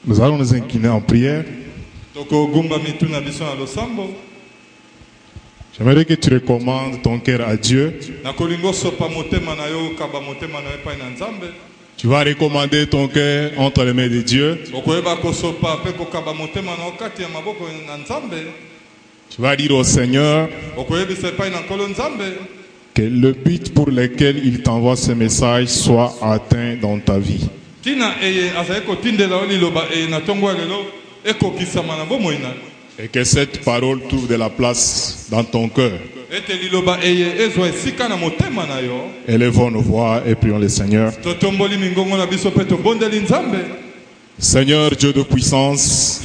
Nous allons nous incliner en prière. J'aimerais que tu recommandes ton cœur à Dieu. Tu vas recommander ton cœur entre les mains de Dieu. Tu vas dire au Seigneur que le but pour lequel il t'envoie ce message soit atteint dans ta vie. Et que cette parole trouve de la place dans ton cœur. Élevons nos voix et prions le Seigneur. Seigneur Dieu de puissance,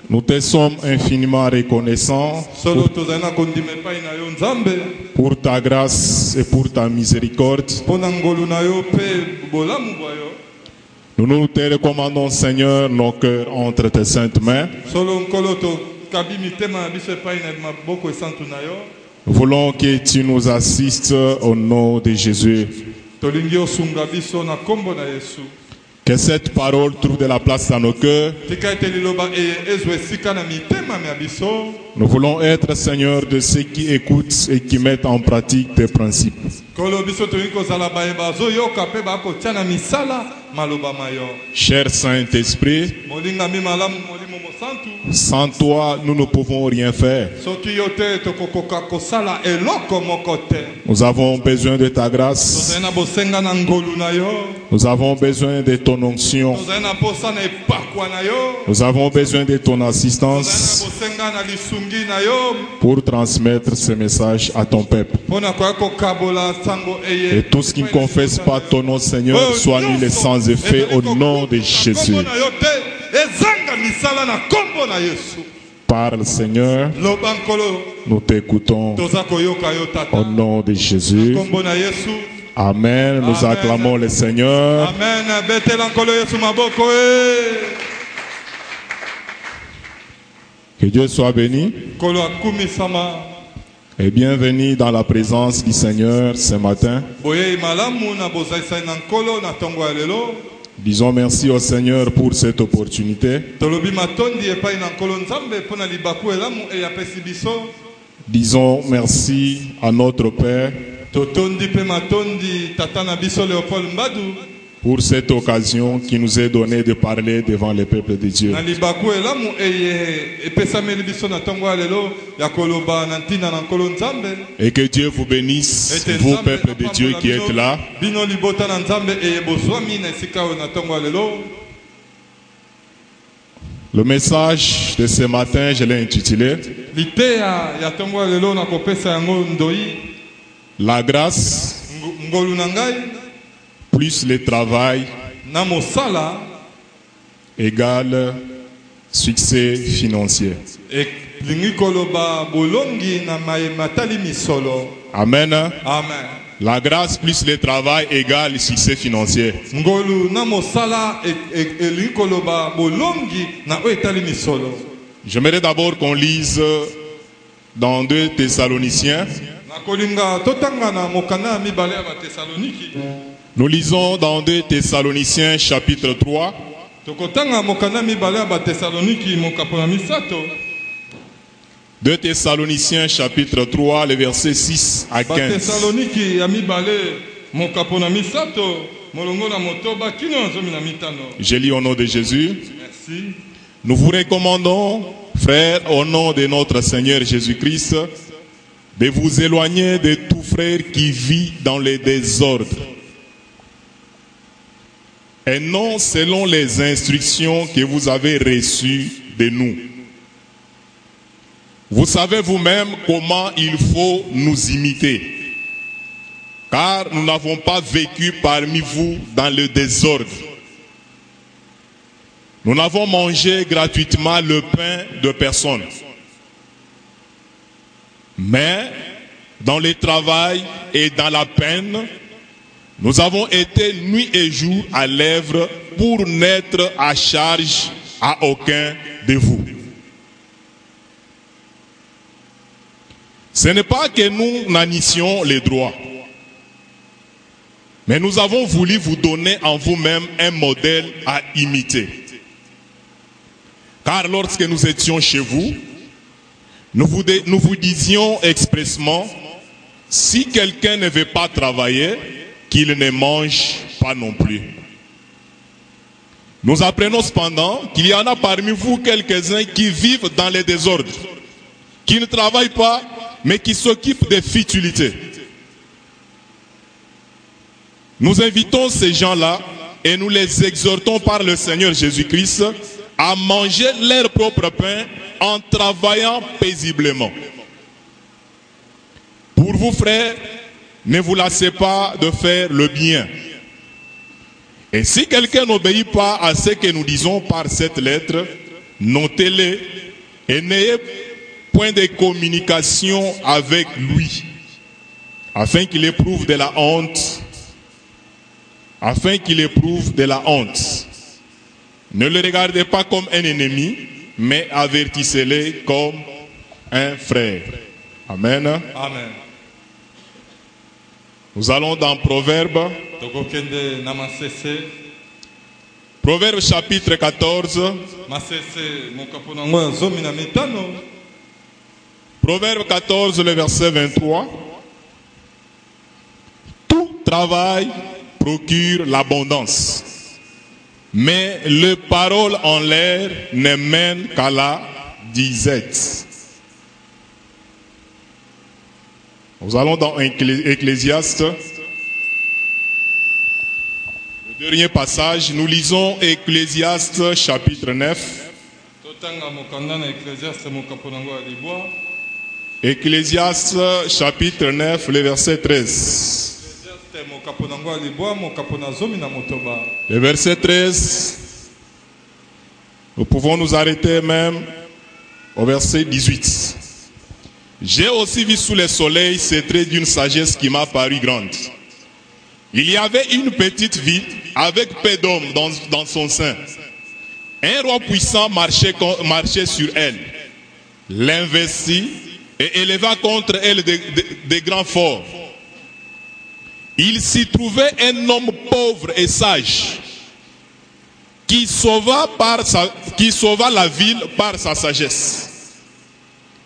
nous te sommes infiniment reconnaissants pour ta grâce et pour ta miséricorde. Nous te recommandons, Seigneur, nos cœurs entre tes saintes mains. Nous voulons que tu nous assistes au nom de Jésus. Que cette parole trouve de la place dans nos cœurs. Nous voulons être, Seigneur, de ceux qui écoutent et qui mettent en pratique tes principes. Cher Saint-Esprit, sans toi, nous ne pouvons rien faire. Nous avons besoin de ta grâce. Nous avons besoin de ton onction. Nous avons besoin de ton assistance pour transmettre ce message à ton peuple. Et tout ce qui ne confesse pas ton nom, Seigneur, soit nul sans effet au nom de Jésus. Parle, Seigneur, nous t'écoutons au nom de Jésus. Amen. Nous acclamons le Seigneur. Amen. Que Dieu soit béni. Et bienvenue dans la présence du Seigneur ce matin. Disons merci au Seigneur pour cette opportunité. Disons merci à notre Père pour cette occasion qui nous est donnée de parler devant le peuple de Dieu. Et que Dieu vous bénisse, vous peuple de Dieu qui êtes là. Le message de ce matin, je l'ai intitulé La grâce plus le travail égale succès financier. Amen. Amen. La grâce plus le travail égale succès financier. J'aimerais d'abord qu'on lise dans 2 Thessaloniciens. Nous lisons dans 2 Thessaloniciens chapitre 3. 2 Thessaloniciens chapitre 3, le verset 6 à 15. Je lis au nom de Jésus. Merci. Nous vous recommandons, frères, au nom de notre Seigneur Jésus-Christ, de vous éloigner de tout frère qui vit dans le désordre, et non selon les instructions que vous avez reçues de nous. Vous savez vous-même comment il faut nous imiter, car nous n'avons pas vécu parmi vous dans le désordre. Nous n'avons mangé gratuitement le pain de personne, mais dans le travail et dans la peine, nous avons été nuit et jour à l'œuvre pour n'être à charge à aucun de vous. Ce n'est pas que nous n'anissions les droits, Mais nous avons voulu vous donner en vous-même un modèle à imiter. Car lorsque nous étions chez vous, nous vous disions expressément, si quelqu'un ne veut pas travailler, qu'il ne mange pas non plus. Nous apprenons cependant qu'il y en a parmi vous quelques-uns qui vivent dans les désordres, qui ne travaillent pas, mais qui s'occupent des futilités. Nous invitons ces gens-là et nous les exhortons par le Seigneur Jésus-Christ à manger leur propre pain en travaillant paisiblement. Pour vous, frères, ne vous lassez pas de faire le bien. Et si quelqu'un n'obéit pas à ce que nous disons par cette lettre, notez-le et n'ayez point de communication avec lui, afin qu'il éprouve de la honte. Afin qu'il éprouve de la honte. Ne le regardez pas comme un ennemi, mais avertissez-le comme un frère. Amen. Amen. Nous allons dans Proverbe. Proverbe chapitre 14. Proverbe 14, le verset 23. Tout travail procure l'abondance, mais les paroles en l'air ne mènent qu'à la disette. Nous allons dans Ecclésiaste. Le dernier passage, nous lisons Ecclésiaste chapitre 9. Ecclésiaste chapitre 9, le verset 13. Le verset 13, nous pouvons nous arrêter même au verset 18. J'ai aussi vu sous le soleil ces traits d'une sagesse qui m'a paru grande. Il y avait une petite ville avec peu d'hommes dans son sein. Un roi puissant marchait sur elle, l'investit et éleva contre elle des grands forts. Il s'y trouvait un homme pauvre et sage qui sauva la ville par sa sagesse.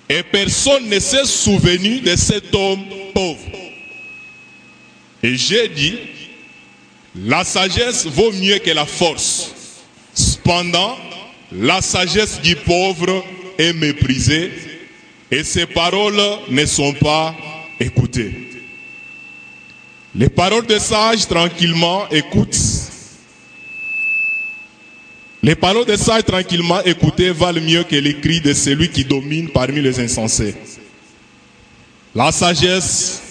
Et personne ne s'est souvenu de cet homme pauvre. Et j'ai dit, la sagesse vaut mieux que la force. Cependant, la sagesse du pauvre est méprisée et ses paroles ne sont pas écoutées. Les paroles des sages tranquillement écoutent. Les paroles des sages tranquillement écoutées valent mieux que les cris de celui qui domine parmi les insensés. La sagesse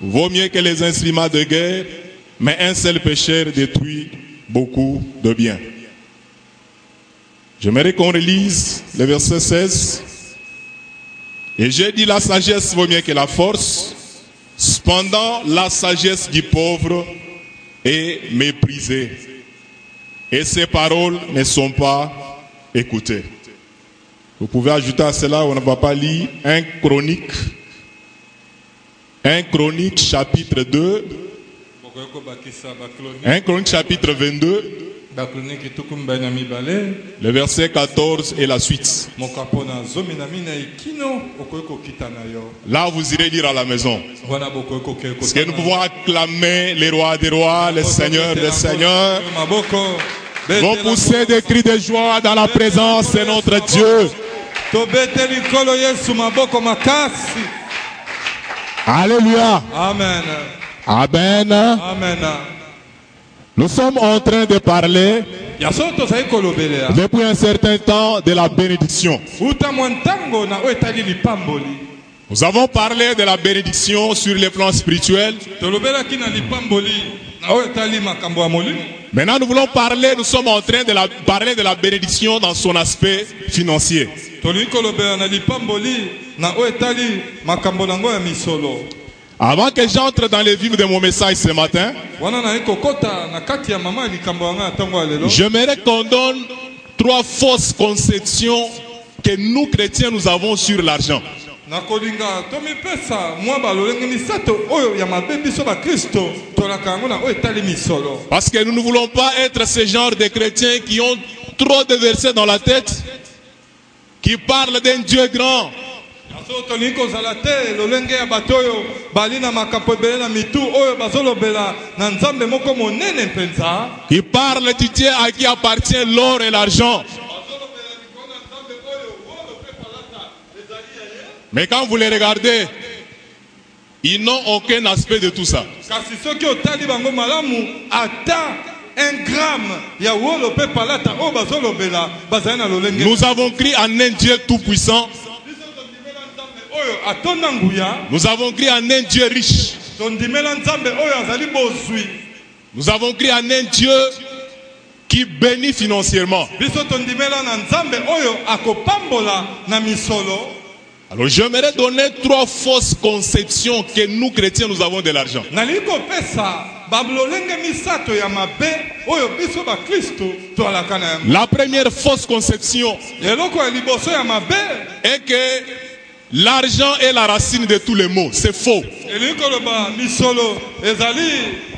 vaut mieux que les instruments de guerre, mais un seul pécheur détruit beaucoup de bien. J'aimerais qu'on relise le verset 16. Et j'ai dit, la sagesse vaut mieux que la force. Cependant, la sagesse du pauvre est méprisée et ses paroles ne sont pas écoutées. Vous pouvez ajouter à cela, on ne va pas lire 1 Chronique chapitre 2, 1 Chronique chapitre 22, le verset 14 et la suite. Là, vous irez lire à la maison. Parce que nous pouvons acclamer les rois des rois, les seigneurs des seigneurs. Vont pousser des cris de joie dans la présence de notre Dieu. Alléluia. Amen. Amen. Amen. Nous sommes en train de parler depuis un certain temps de la bénédiction. Nous avons parlé de la bénédiction sur le plan spirituel. Maintenant nous voulons parler, nous sommes en train de parler de la bénédiction dans son aspect financier. Avant que j'entre dans le vif de mon message ce matin, j'aimerais qu'on donne 3 fausses conceptions que nous chrétiens nous avons sur l'argent. nakolinga tomipesa mwa balolenge misato oyo ya mabe biso ba Kristo tolaka yango na oyo etali misolo. Parce que nous ne voulons pas être ce genre de chrétiens qui ont trop de versets dans la tête, qui parlent d'un Dieu grand. Aso tolingi kozala te lolenge ya bato oyo bali na makambo ebele na mitu oyo bazolobela na nzambe moko monene mpenza. Qui parlent du Dieu à qui appartient l'or et l'argent. Mais quand vous les regardez, ils n'ont aucun aspect de tout ça. Kasi soki otali bango malamu ata un gramme ya wolo pe palata o bazolobela bazali na lolenge. Nous avons crié en un Dieu tout puissant. Oyo atonda nguya. Nous avons crié en un Dieu riche. Tondimela nzambe oyo azali bozwi. Nous avons crié en un Dieu qui bénit financièrement. Biso tondimela na nzambe oyo akopambola na misolo. Alors j'aimerais donner 3 fausses conceptions que nous chrétiens nous avons de l'argent. Naliko pesa bablolenge misato ya mabe oyo biso ba Kristo toalaka na yango. La première fausse conception Eloko ya liboso ya mabe est que l'argent est la racine de tous les maux. C'est faux. eliko loba misolo ezali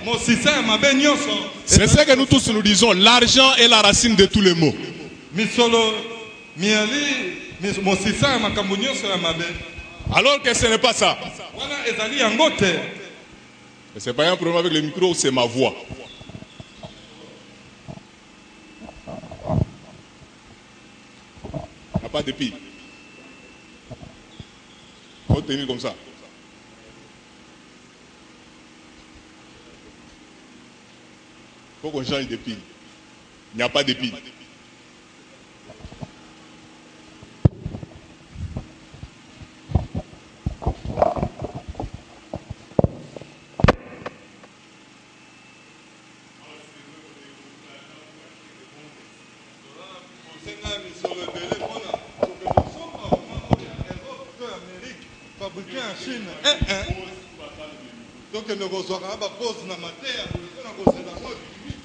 mosisa ya mabe nyonso. C'est ce que nous tous nous disons. L'argent est la racine de tous les maux. Misolo miali mosisa ya makambo nyonso ya mabe. Alors que ce n'est pas ça. Wana ezali yango te. Ce n'est pas un problème avec le micro, c'est ma voix. Il n'y a pas de pile. Il faut tenir comme ça. Il faut qu'on change de pile. Il n'y a pas de pile.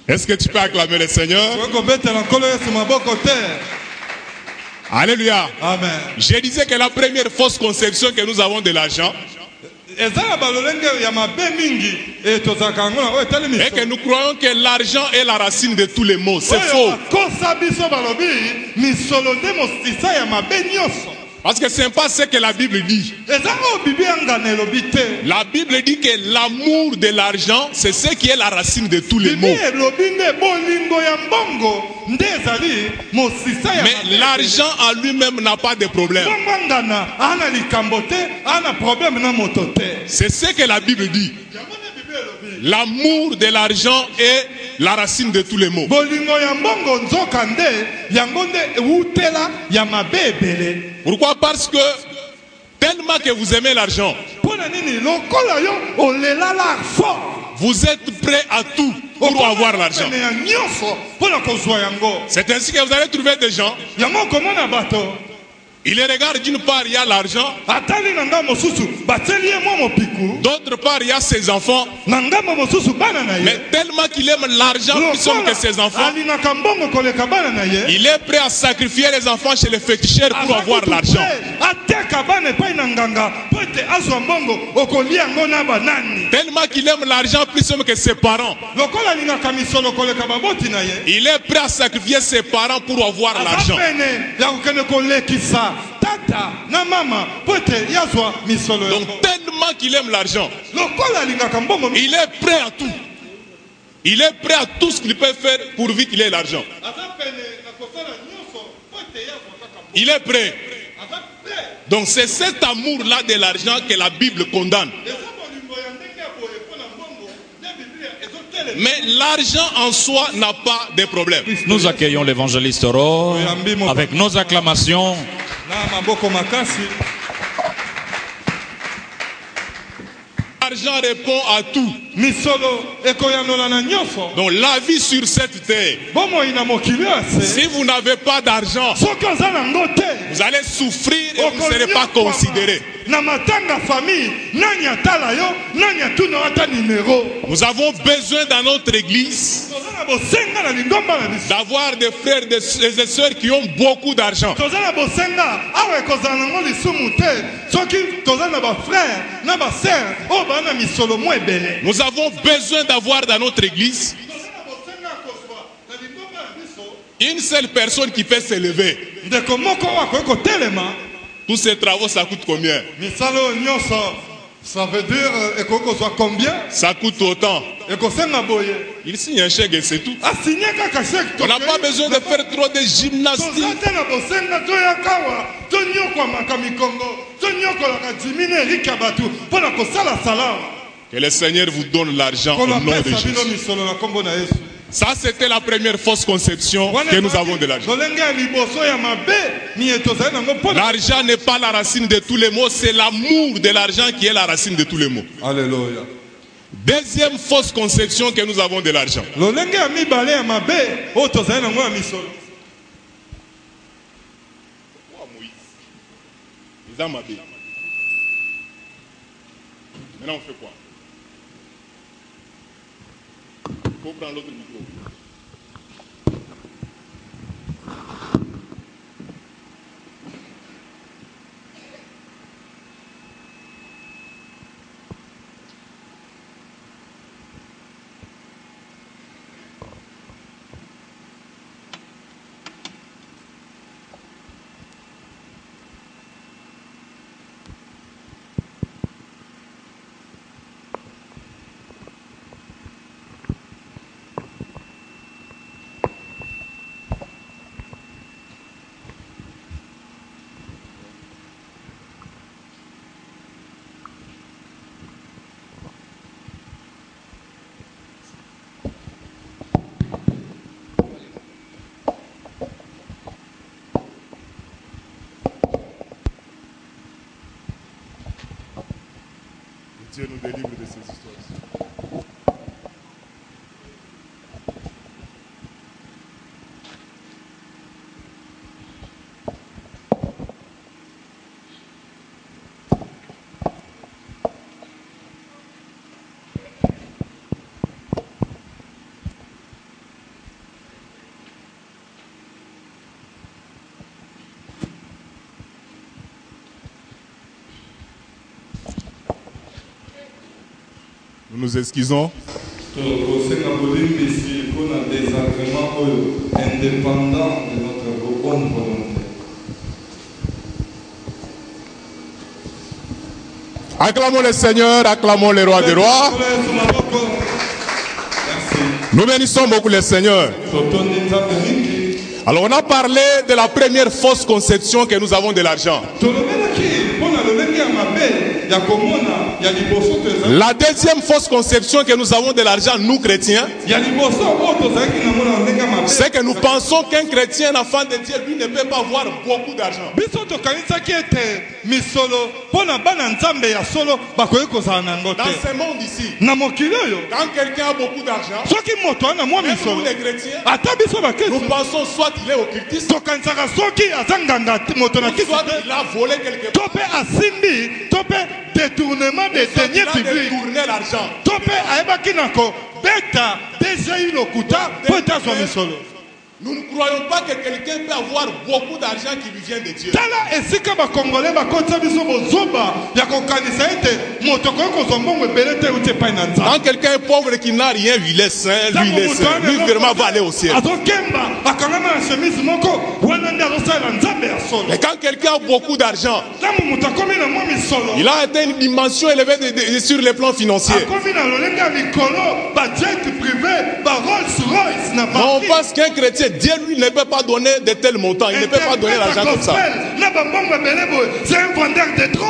Est-ce que tu peux acclamer le Seigneur? Alléluia. Amen. Je disais que la première fausse conception que nous avons de l'argent est que nous croyons que l'argent est la racine de tous les maux. C'est faux. Parce que ce n'est pas ce que la Bible dit. La Bible dit que l'amour de l'argent, c'est ce qui est la racine de tous les maux. Mais l'argent en lui-même n'a pas de problème. C'est ce que la Bible dit. L'amour de l'argent est la racine de tous les maux. Pourquoi? Parce que tellement que vous aimez l'argent, vous êtes prêt à tout pour avoir l'argent. C'est ainsi que vous allez trouver des gens. Il les regarde, d'une part il y a l'argent, d'autre part il y a ses enfants, mais tellement qu'il aime l'argent plus que ses enfants, il est prêt à sacrifier les enfants chez les féticheurs pour avoir l'argent. Tellement qu'il aime l'argent plus que ses parents, il est prêt à sacrifier ses parents pour avoir l'argent. Donc tellement qu'il aime l'argent, il est prêt à tout. Il est prêt à tout ce qu'il peut faire pourvu qu'il ait l'argent. Il est prêt. Donc c'est cet amour-là de l'argent que la Bible condamne. Mais l'argent en soi n'a pas de problème. Nous accueillons l'évangéliste Oro avec nos acclamations. L'argent répond à tout. Donc la vie sur cette terre, si vous n'avez pas d'argent, vous allez souffrir et vous ne serez pas considéré. Nous avons besoin dans notre église d'avoir des frères et des sœurs qui ont beaucoup d'argent. Nous avons besoin d'avoir dans notre église une seule personne qui peut s'élever. Tous ces travaux, ça coûte combien? Ça veut dire combien? Ça coûte autant. Il signe un chèque et c'est tout. On n'a pas besoin de faire trop de gymnastique. Que le Seigneur vous donne l'argent au nom de Jésus. Ça, c'était la première fausse conception que nous avons de l'argent. L'argent n'est pas la racine de tous les maux, c'est l'amour de l'argent qui est la racine de tous les maux. Alléluia. Deuxième fausse conception que nous avons de l'argent. Maintenant, on fait quoi? Il faut prendre l'autre micro. Dieu nous délivre de ces histoires. Nous nous excusons. Acclamons le Seigneur, acclamons le roi des rois. Nous bénissons beaucoup le Seigneur. Alors on a parlé de la première fausse conception que nous avons de l'argent. La deuxième fausse conception que nous avons de l'argent, nous chrétiens, c'est que nous pensons qu'un chrétien, un enfant de Dieu, lui ne peut pas avoir beaucoup d'argent. Dans ce monde ici, quand quelqu'un a beaucoup d'argent, même nous les chrétiens, nous pensons soit il est occultiste, soit il a volé quelque part, détournement des deniers publics. L'argent. Nous ne croyons pas que quelqu'un peut avoir beaucoup d'argent qui lui vient de Dieu. Quand quelqu'un est pauvre et qui n'a rien, lui est saint, lui vraiment va aller au ciel. Et quand quelqu'un a beaucoup d'argent, il a atteint une dimension élevée sur les plans financiers. On pense qu'un chrétien, Dieu lui ne peut pas donner de tels montants, il ne peut pas donner l'argent comme ça. C'est un vendeur de drogue.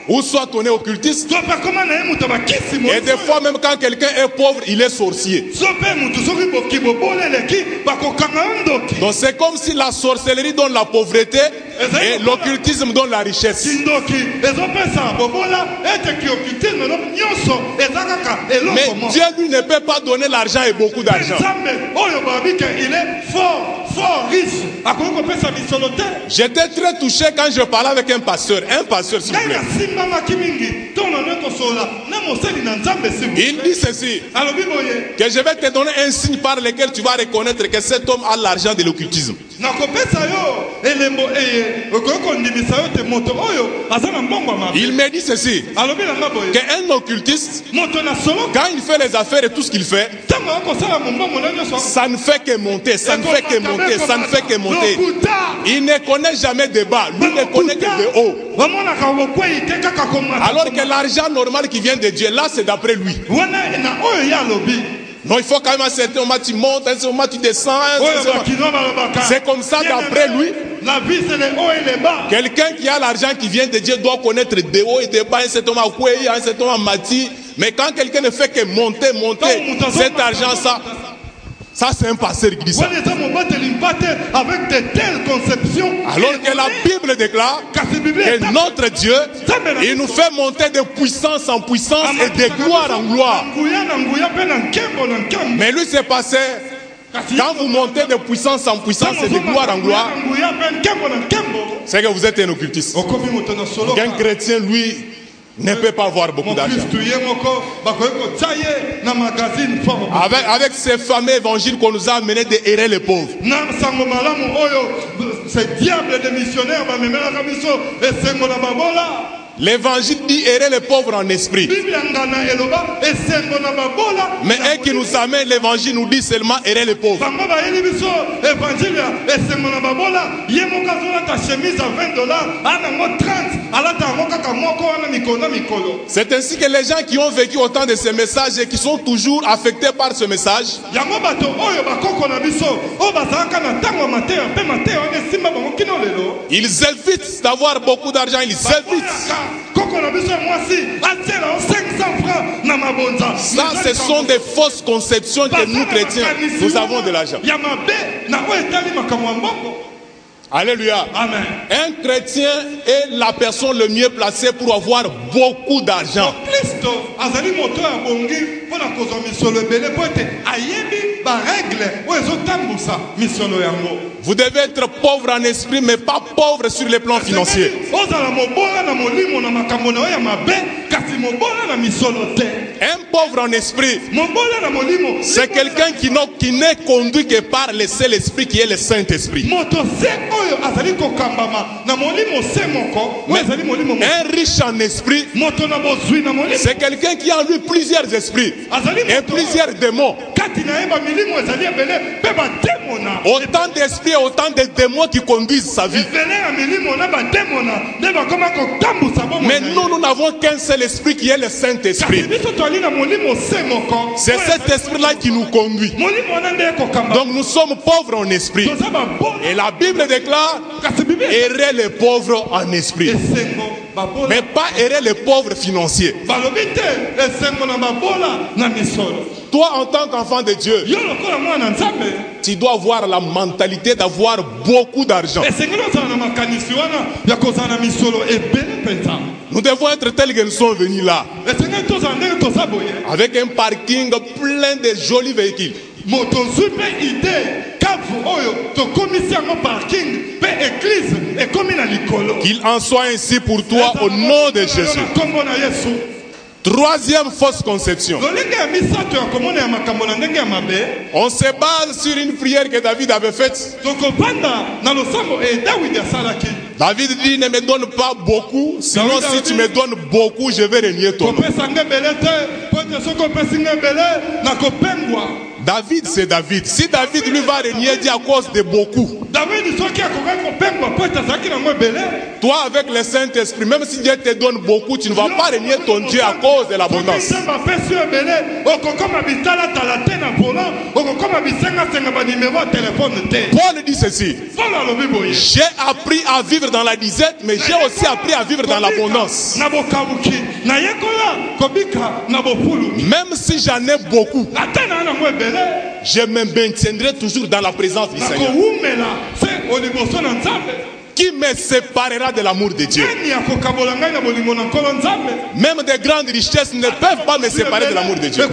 Ou soit on est occultiste. Et des fois même quand quelqu'un est pauvre, il est sorcier. Donc c'est comme si la sorcellerie donne la pauvreté et l'occultisme donne la richesse. Mais Dieu lui ne peut pas donner l'argent et beaucoup d'argent. J'étais très touché quand je parlais avec un pasteur s'il vous plaît. Il dit ceci, que je vais te donner un signe par lequel tu vas reconnaître que cet homme a l'argent de l'occultisme. Il me dit ceci, qu'un occultiste, quand il fait les affaires et tout ce qu'il fait, ça ne fait que monter, ça ne fait que monter, ça ne fait que monter. Il ne connaît jamais de bas, lui ne connaît que de haut. Alors que l'argent normal qui vient de Dieu, là c'est d'après lui. Non, il faut quand même un certain moment tu montes, un certain moment tu descends. C'est comme ça d'après lui. La vie c'est les hauts et les bas. Quelqu'un qui a l'argent qui vient de Dieu doit connaître des hauts et des bas, un certain moment Koué, un certain moment Mati. Mais quand quelqu'un ne fait que monter, cet argent, ça c'est un pasteur qui dit ça. Avec de telles conceptions. Alors que la Bible déclare que notre Dieu, il nous fait monter de puissance en puissance et de gloire en gloire. Mais lui c'est passé. Quand vous montez de puissance en puissance et de gloire en gloire, c'est que vous êtes un occultiste. Un chrétien, lui, ne peut pas avoir beaucoup d'argent. Avec ces fameux évangiles qu'on nous a amenés de errer les pauvres. C'est diable de missionnaires. L'évangile dit errer les pauvres en esprit. Mais un qui nous amène l'évangile nous dit seulement errer les pauvres. C'est ainsi que les gens qui ont vécu autant de ces messages et qui sont toujours affectés par ce message, ils évitent d'avoir beaucoup d'argent, ils évitent. Ça, ce sont des fausses conceptions que nous chrétiens, nous avons de l'argent. Alléluia. Amen. Un chrétien est la personne le mieux placée pour avoir beaucoup d'argent. Vous devez être pauvre en esprit, mais pas pauvre sur les plans financiers. Un pauvre en esprit, c'est quelqu'un qui n'est conduit que par le seul esprit qui est le Saint-Esprit. Un riche en esprit, c'est quelqu'un qui a en lui plusieurs esprits et plusieurs démons. Autant d'esprits et autant de démons qui conduisent sa vie. Mais nous n'avons qu'un seul esprit qui est le Saint-Esprit. C'est cet esprit-là qui nous conduit. Donc nous sommes pauvres en esprit. Et la Bible déclare errer les pauvres en esprit. Mais pas errer les pauvres financiers. Toi en tant qu'enfant de Dieu, tu dois avoir la mentalité d'avoir beaucoup d'argent. Nous devons être tels que nous sommes venus là, avec un parking plein de jolis véhicules. Qu'il en soit ainsi pour toi au nom de Jésus. Troisième fausse conception. On se base sur une prière que David avait faite. David dit ne me donne pas beaucoup, sinon si tu me donnes beaucoup, je vais renier ton nom. David c'est David. Si David lui va renier Dieu à cause de beaucoup, toi avec le Saint-Esprit, même si Dieu te donne beaucoup, tu ne vas pas renier ton Dieu à cause de l'abondance. Paul dit ceci: j'ai appris à vivre dans la disette, mais j'ai aussi appris à vivre dans l'abondance. Même si j'en ai beaucoup, je me maintiendrai toujours dans la présence du Seigneur. Qui me séparera de l'amour de Dieu? Même des grandes richesses ne peuvent pas me séparer de l'amour de Dieu.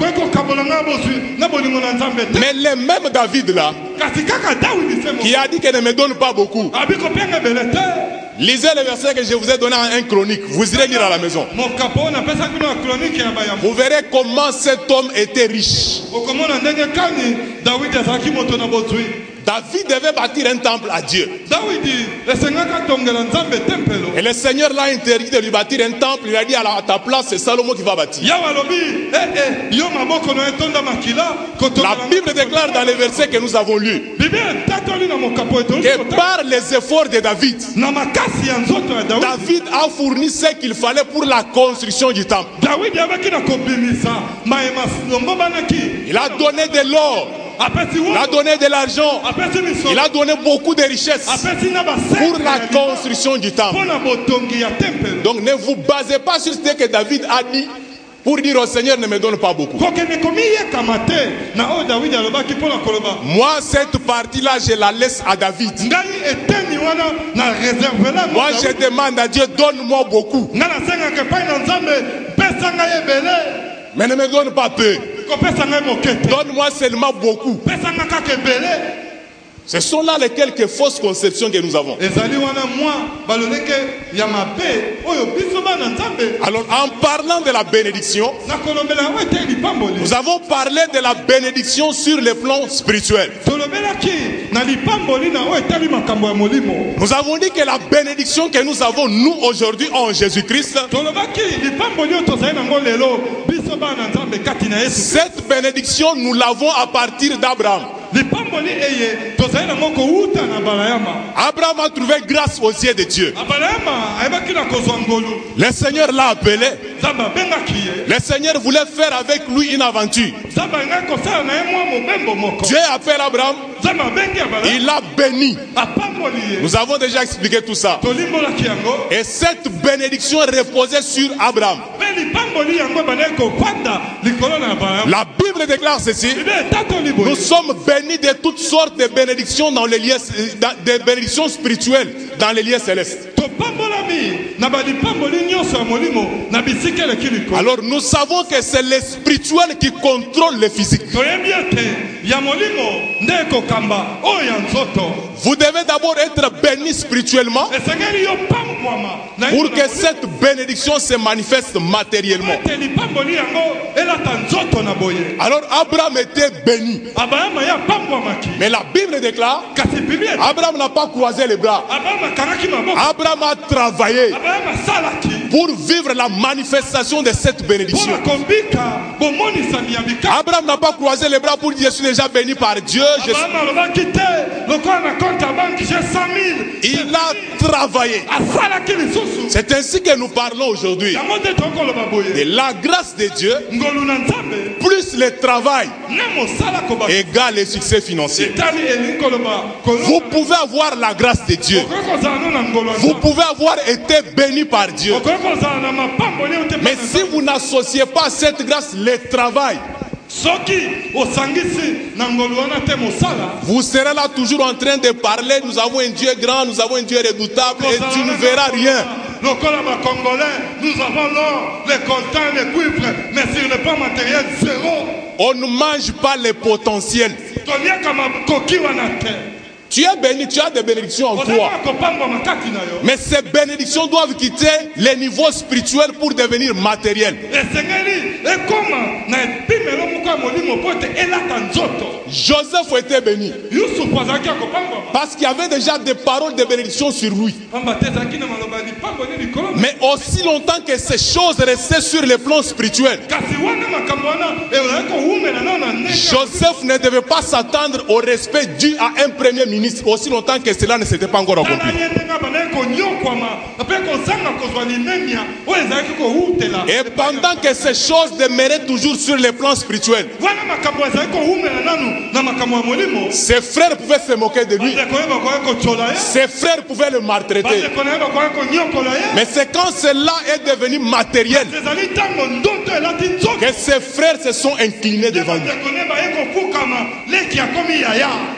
Mais le même David là, qui a dit qu'il ne me donne pas beaucoup, Lisez le verset que je vous ai donné en 1 Chronique. Vous irez lire à la maison. Vous verrez comment cet homme était riche. David devait bâtir un temple à Dieu. Et le Seigneur l'a interdit de lui bâtir un temple. Il a dit à ta place, c'est Salomon qui va bâtir. La Bible déclare dans les versets que nous avons lus que par les efforts de David, David a fourni ce qu'il fallait pour la construction du temple. Il a donné de l'or. Il a donné de l'argent. Il a donné beaucoup de richesses pour la construction du temple. Donc ne vous basez pas sur ce que David a dit pour dire au Seigneur ne me donne pas beaucoup. Moi cette partie-là je la laisse à David. Moi je demande à Dieu donne-moi beaucoup. Mais ne me donne pas peu. Donne-moi seulement beaucoup. Ce sont là les quelques fausses conceptions que nous avons. Alors en parlant de la bénédiction, nous avons parlé de la bénédiction sur le plan spirituel. Nous avons dit que la bénédiction que nous avons nous aujourd'hui en Jésus-Christ, cette bénédiction nous l'avons à partir d'Abraham. Abraham a trouvé grâce aux yeux de Dieu. Le Seigneur l'a appelé. Le Seigneur voulait faire avec lui une aventure. Dieu appelle Abraham. Il l'a béni. Nous avons déjà expliqué tout ça. Et cette bénédiction reposait sur Abraham. La Bible déclare ceci. Nous sommes bénis de toutes sortes de bénédictions dans les lieux, des bénédictions spirituelles dans les lieux célestes. Alors nous savons que c'est le spirituel qui contrôle le physique. Vous devez d'abord être béni spirituellement pour que cette bénédiction se manifeste matériellement. Alors Abraham était béni. Mais la Bible déclare Abraham n'a pas croisé les bras. Abraham a travaillé pour vivre la manifestation de cette bénédiction. Abraham n'a pas croisé les bras pour dire je suis déjà béni par Dieu. Il a travaillé. C'est ainsi que nous parlons aujourd'hui. Et la grâce de Dieu plus le travail égale le succès financier. Vous pouvez avoir la grâce de Dieu. Vous pouvez avoir été béni par Dieu. Mais si vous n'associez pas cette grâce le travail, vous serez là toujours en train de parler. Nous avons un Dieu grand, nous avons un Dieu redoutable et tu ne verras rien. Nous avons l'or, les coltans, les cuivres, mais sur le plan matériel, zéro. On ne mange pas les potentiels. Tu es béni, tu as des bénédictions en toi. Mais ces bénédictions doivent quitter les niveaux spirituels pour devenir matériels. Joseph était béni parce qu'il y avait déjà des paroles de bénédiction sur lui. Mais aussi longtemps que ces choses restaient sur le plan spirituel, Joseph ne devait pas s'attendre au respect dû à un premier ministre aussi longtemps que cela ne s'était pas encore accompli. Et pendant que ces choses demeuraient toujours sur le plan spirituel, ses frères pouvaient se moquer de lui. Ses frères pouvaient le maltraiter. Mais c'est quand cela est devenu matériel que ses frères se sont inclinés devant lui.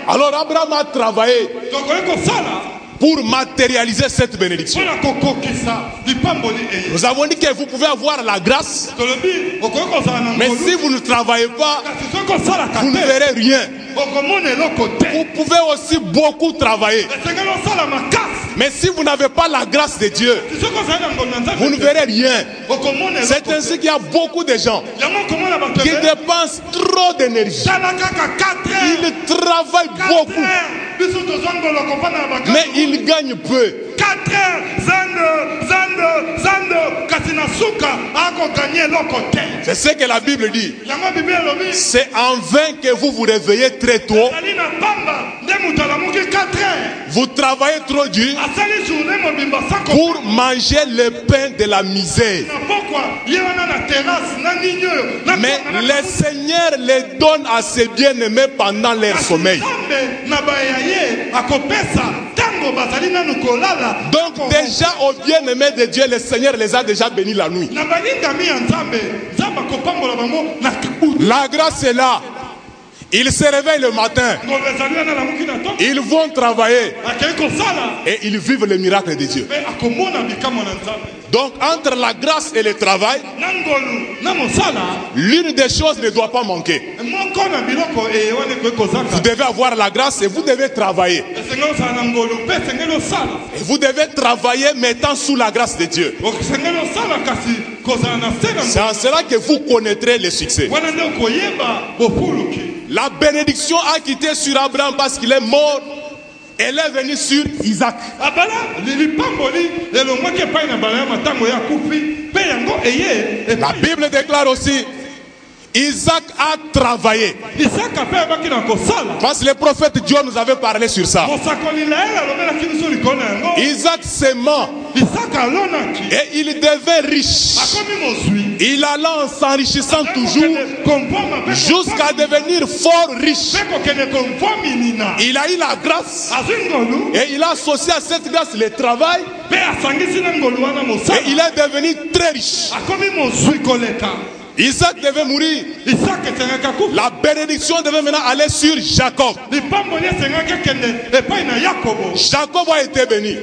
Alors Abraham a travaillé pour matérialiser cette bénédiction. Nous avons dit que vous pouvez avoir la grâce, mais si vous ne travaillez pas, vous ne verrez rien. Vous pouvez aussi beaucoup travailler. Mais si vous n'avez pas la grâce de Dieu, vous ne verrez rien. C'est ainsi qu'il y a beaucoup de gens qui dépensent trop d'énergie. Ils travaillent beaucoup, mais ils gagnent peu. 4 heures, C'est ce que la Bible dit. C'est en vain que vous vous réveillez très tôt. Vous travaillez trop dur pour manger le pain de la misère. Mais le Seigneur les donne à ses bien-aimés pendant leur sommeil. Donc déjà aux bien-aimés de Dieu, le Seigneur les a déjà bénis la nuit. La grâce est là. Ils se réveillent le matin. Ils vont travailler. Et ils vivent le miracle de Dieu. Donc entre la grâce et le travail, l'une des choses ne doit pas manquer. Vous devez avoir la grâce et vous devez travailler. Et vous devez travailler mettant sous la grâce de Dieu. C'est en cela que vous connaîtrez le succès. La bénédiction a quitté sur Abraham parce qu'il est mort. Elle est venue sur Isaac. La Bible déclare aussi, Isaac a travaillé. Parce que le prophète Dieu nous avait parlé sur ça. Isaac s'aimant et il devait riche. Il alla en s'enrichissant toujours jusqu'à devenir fort riche. Il a eu la grâce et il a associé à cette grâce le travail et il est devenu très riche. Isaac devait mourir. La bénédiction devait maintenant aller sur Jacob. Jacob a été béni.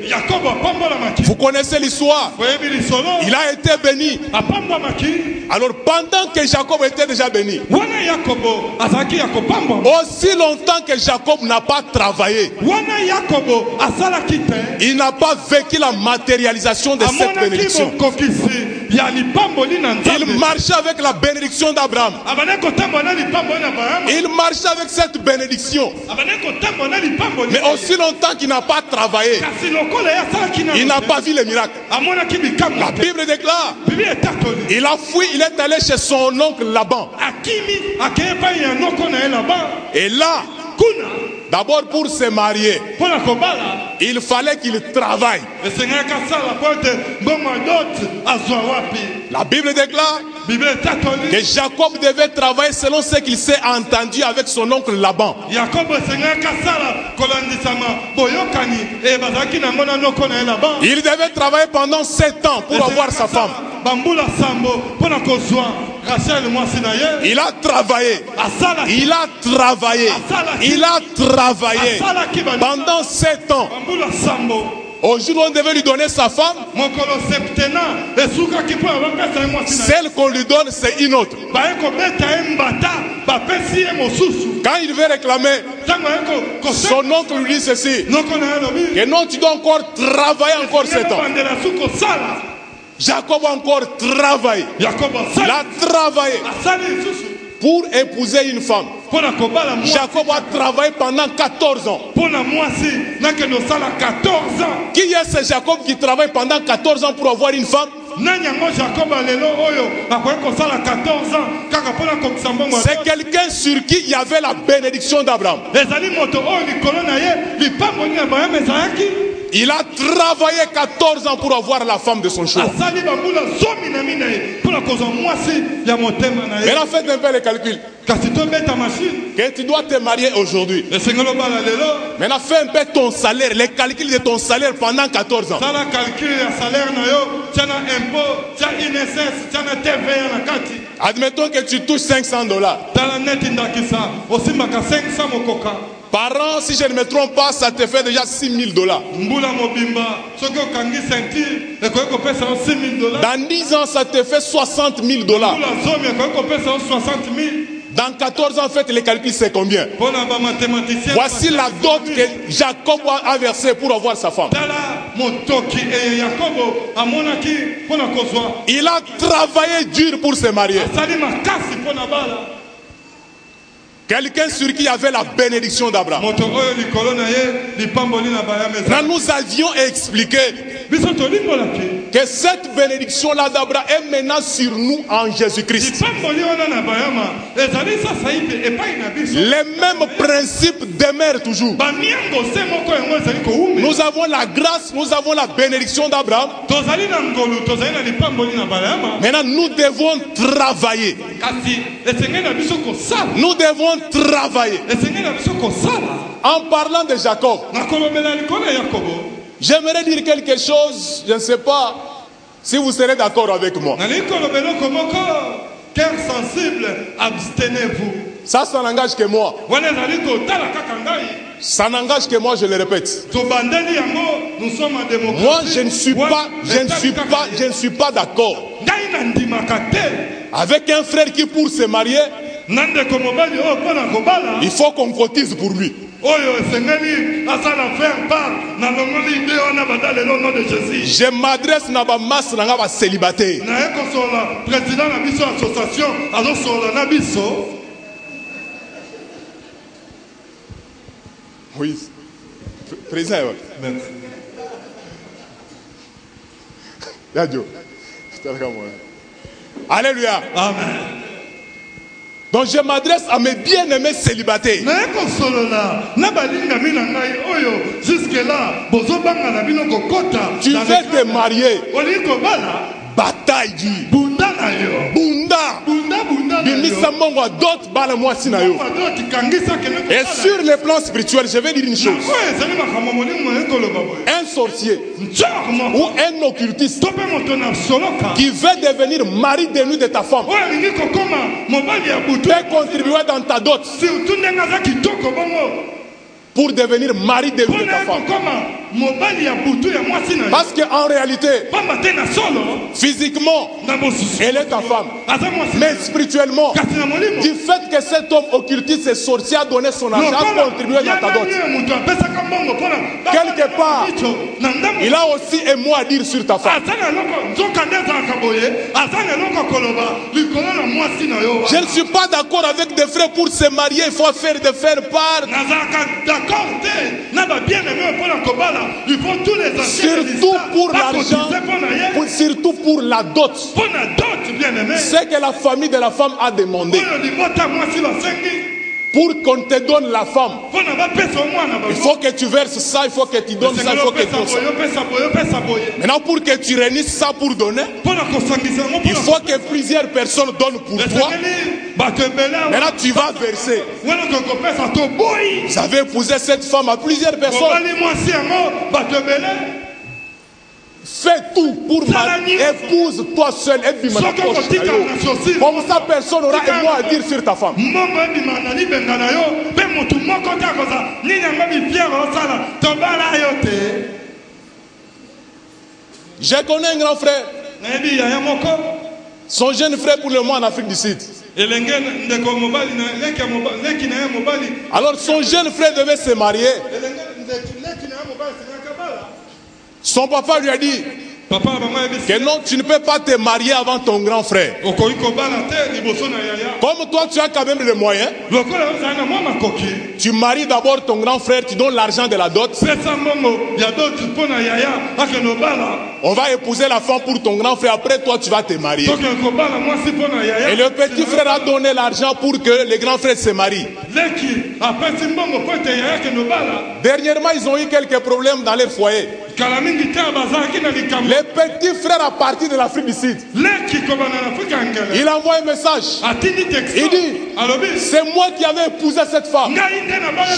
Vous connaissez l'histoire. Il a été béni. Alors pendant que Jacob était déjà béni, aussi longtemps que Jacob n'a pas travaillé, il n'a pas vécu la matérialisation de cette bénédiction. Il marchait avec la bénédiction d'Abraham. Il marchait avec cette bénédiction. Mais aussi longtemps qu'il n'a pas travaillé, il n'a pas vu le miracle. La Bible déclare, il a fui, il est allé chez son oncle Laban. Et là, d'abord pour se marier, il fallait qu'il travaille. La Bible déclare que Jacob devait travailler selon ce qu'il s'est entendu avec son oncle Laban. Il devait travailler pendant 7 ans pour avoir sa femme. Il a travaillé. Il a travaillé. Il a travaillé pendant 7 ans. Au jour où on devait lui donner sa femme, celle qu'on lui donne, c'est une autre. Quand il veut réclamer, son oncle lui dit ceci, que non, tu dois encore travailler encore 7 ans. Jacob a encore travaillé. Il a travaillé pour épouser une femme. Jacob a travaillé pendant 14 ans. Qui est ce Jacob qui travaille pendant 14 ans pour avoir une femme? C'est quelqu'un sur qui il y avait la bénédiction d'Abraham. Il a travaillé 14 ans pour avoir la femme de son choix. Maintenant faites un peu le calcul. Que tu dois te marier aujourd'hui. Maintenant fais un peu ton salaire, les calculs de ton salaire pendant 14 ans. Admettons que tu touches $500. Par an, si je ne me trompe pas, ça te fait déjà $6,000. Dans 10 ans, ça te fait $60,000. Dans 14 ans, faites les calculs, c'est combien? Voici la dot que Jacob a versée pour avoir sa femme. Il a travaillé dur pour se marier. Quelqu'un sur qui il y avait la bénédiction d'Abraham. Nous avions expliqué que cette bénédiction-là d'Abraham est maintenant sur nous en Jésus-Christ. Les mêmes principes demeurent toujours. Nous avons la grâce, nous avons la bénédiction d'Abraham. Maintenant, nous devons travailler. Nous devons travailler. En parlant de Jacob, j'aimerais dire quelque chose, je ne sais pas si vous serez d'accord avec moi. Cœur sensible, abstenez-vous. Ça n'engage que moi. Ça n'engage que moi, je le répète. Nous sommes en démocratie. Moi, je ne suis pas d'accord avec un frère qui, pour se marier, il faut qu'on cotise pour lui. Je m'adresse à ma masse célibataire. Oui, président. Alléluia. Amen. Donc je m'adresse à mes bien-aimés célibataires. Tu veux te marier. Bataille du Bunda. Et sur le plan spirituel, je vais dire une chose. Un sorcier ou un occultiste qui veut devenir mari de nuit de ta femme peut contribuer dans ta dot pour devenir mari de nuit de ta femme. Parce qu'en réalité, physiquement, elle est ta femme. Mais spirituellement, du fait que cet homme occultiste et sorcier a donné son argent, a contribué dans ta dot. Quelque part, il a aussi un mot à dire sur ta femme. Je ne suis pas d'accord avec des frères pour se marier, il faut faire part. Surtout pour l'argent, surtout pour la dot. C'est que la famille de la femme a demandé. Pour qu'on te donne la femme, il faut que tu verses ça, il faut que tu donnes ça, il faut que tu donnes ça. Maintenant, pour que tu réunisses ça pour donner, il faut que plusieurs personnes donnent pour toi. Maintenant, tu vas verser. Vous avez épousé cette femme à plusieurs personnes. Fais tout pour épouse-toi seul et comme ça personne n'aura un mot à dire sur ta femme. Je connais un grand frère. Son jeune frère pour le moment en Afrique du Sud. Alors son jeune frère devait se marier. Son papa lui a dit que non, tu ne peux pas te marier avant ton grand frère. Comme toi, tu as quand même les moyens. Tu maries d'abord ton grand frère, tu donnes l'argent de la dot. On va épouser la femme pour ton grand frère, après toi tu vas te marier. Et le petit frère a donné l'argent pour que le grand frère se marie. Dernièrement, ils ont eu quelques problèmes dans leur foyer. Le petit frère à partir de l'Afrique du Sud, il envoie un message. Il dit, c'est moi qui avais épousé cette femme.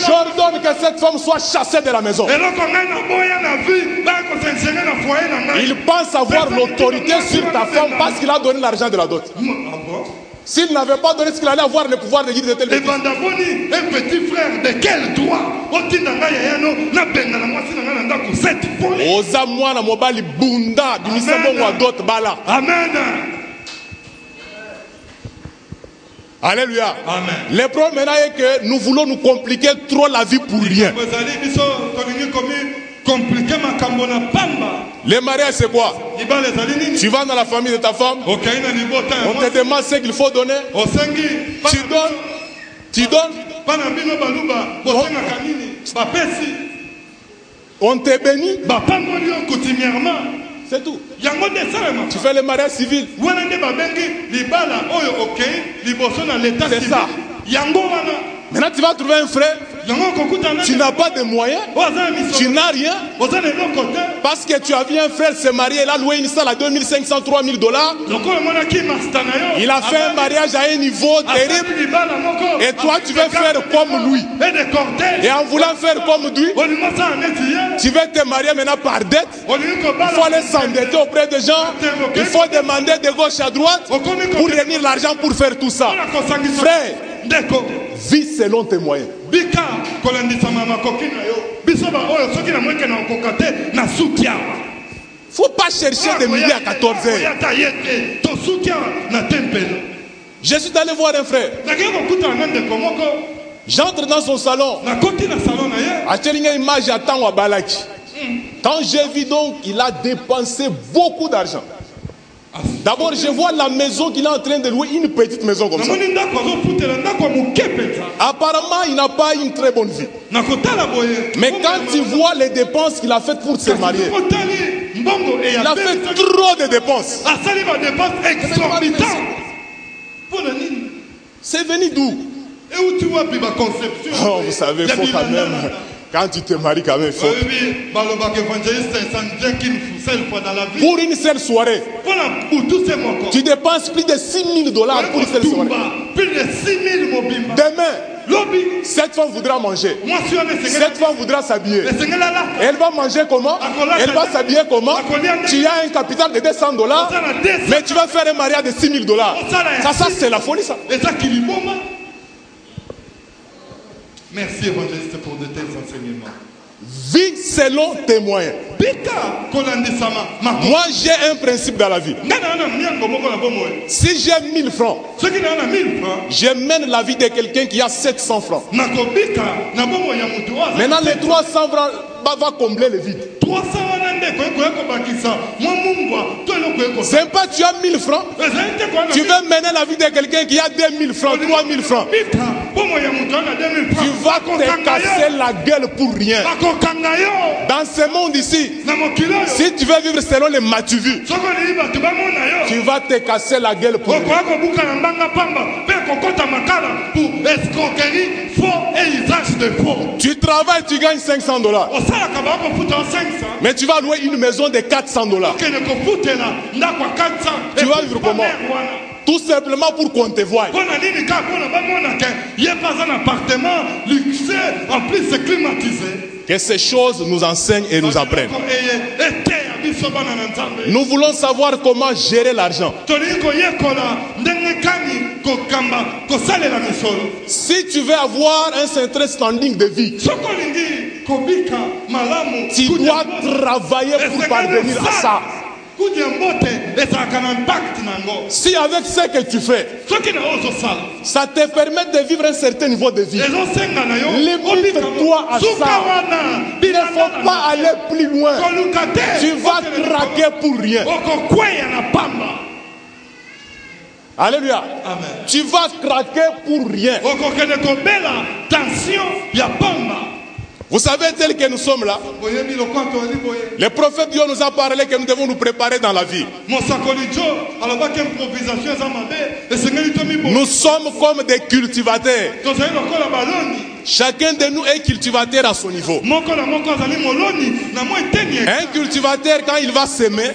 J'ordonne que cette femme soit chassée de la maison. Il pense avoir l'autorité sur ta femme parce qu'il a donné l'argent de la dot. S'il n'avait pas donné ce qu'il allait avoir le pouvoir de guider de tel petit. Un petit frère, de quel droit? Amen. Alléluia. Amen. Le problème maintenant est que nous voulons nous compliquer trop la vie pour rien. Le mariage c'est quoi? Tu vas dans la famille de ta femme, on te demande ce qu'il faut donner, tu donnes, on te bénit, c'est tout. Tu fais le mariage civil. C'est ça. Maintenant tu vas trouver un frère, tu n'as pas de moyens, tu n'as rien, parce que tu as vu un frère se marier, il a loué une salle à 2500, 3000 $. Il a fait un mariage à un niveau terrible, et toi tu veux faire comme lui. Et en voulant faire comme lui, tu veux te marier maintenant par dette. Il faut aller s'endetter auprès des gens, il faut demander de gauche à droite pour réunir l'argent pour faire tout ça. Frère, vis selon tes moyens. Faut pas chercher de midi à 14h. Je suis allé voir un frère. J'entre dans son salon. Quand j'ai vu donc, il a dépensé beaucoup d'argent. D'abord, je vois la maison qu'il est en train de louer, une petite maison comme ça. Apparemment, il n'a pas une très bonne vie. Mais quand tu vois les dépenses qu'il a faites pour se marier, il a fait trop de dépenses. C'est venu d'où? Oh, vous savez, il faut quand même... Quand tu te maries, quand même, il faut... Pour une seule soirée, tu dépenses plus de 6 000 $ pour une seule soirée. Demain, cette femme voudra manger. Cette femme voudra s'habiller. Elle va manger comment? Elle va s'habiller comment? Tu as un capital de 200 $, mais tu vas faire un mariage de 6 000 $. Ça c'est la folie, ça. Merci évangéliste pour de tels enseignements. Vis selon tes moyens. Moi j'ai un principe dans la vie. Si j'ai 1000 francs, je mène la vie de quelqu'un qui a 700 francs. Maintenant les 300 francs va combler le vide. C'est pas tu as 1000 francs, tu veux mener la vie de quelqu'un qui a 2000 francs, 3000 francs. Tu vas te casser la gueule pour rien. Dans ce monde ici, si tu veux vivre selon les matuvis, tu vas te casser la gueule pour rien. Tu travailles, tu gagnes 500 $. Mais tu vas louer une maison de 400 $. Tu vas vivre comment? Tout simplement pour qu'on te voie. Que ces choses nous enseignent et nous apprennent. Nous voulons savoir comment gérer l'argent. Si tu veux avoir un certain standing de vie, tu dois travailler pour parvenir à ça. Si avec ce que tu fais, ça te permet de vivre un certain niveau de vie, limite-toi à ça. Il ne faut pas aller plus loin. Tu vas craquer pour rien. Alléluia. Amen. Tu vas craquer pour rien. Vous savez, tel que nous sommes là, le prophète Dieu nous a parlé que nous devons nous préparer dans la vie. Nous sommes comme des cultivateurs. Chacun de nous est cultivateur à son niveau. Un cultivateur, quand il va semer,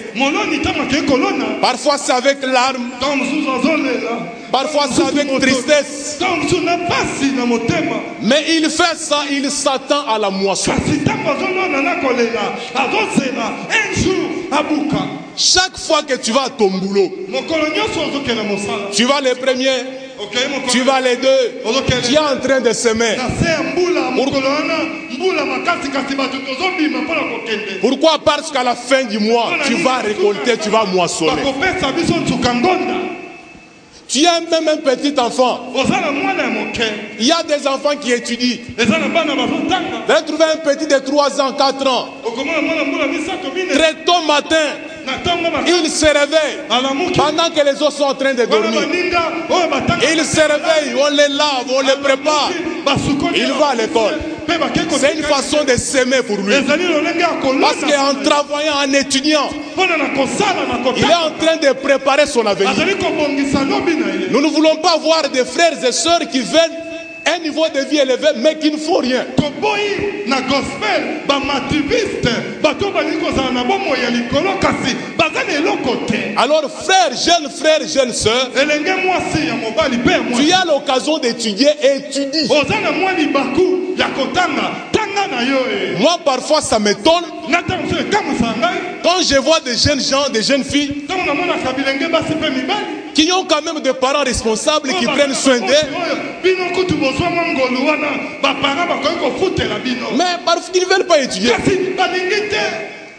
parfois c'est avec larmes, parfois c'est avec tristesse. Mais il fait ça, il s'attend à la moisson. Chaque fois que tu vas à ton boulot, tu vas les premiers, tu vas les deux, tu es en train de semer. Pourquoi? Parce qu'à la fin du mois, tu vas récolter, tu vas moissonner. Tu as même un petit enfant. Il y a des enfants qui étudient. Vous allez trouver un petit de 3 ans, 4 ans. Très tôt matin, il se réveille pendant que les autres sont en train de dormir. Il se réveille, on les lave, on les prépare. Il va à l'école. C'est une façon de s'aimer pour lui. Parce qu'en travaillant, en étudiant, il est en train de préparer son avenir. Nous ne voulons pas voir des frères et sœurs qui veulent un niveau de vie élevé mais qui ne font rien. Alors frères, jeunes sœurs, tu as l'occasion d'étudier, étudie. Moi parfois ça m'étonne quand je vois des jeunes gens, des jeunes filles qui ont quand même des parents responsables qui prennent soin d'eux. Mais parfois ils ne veulent pas étudier.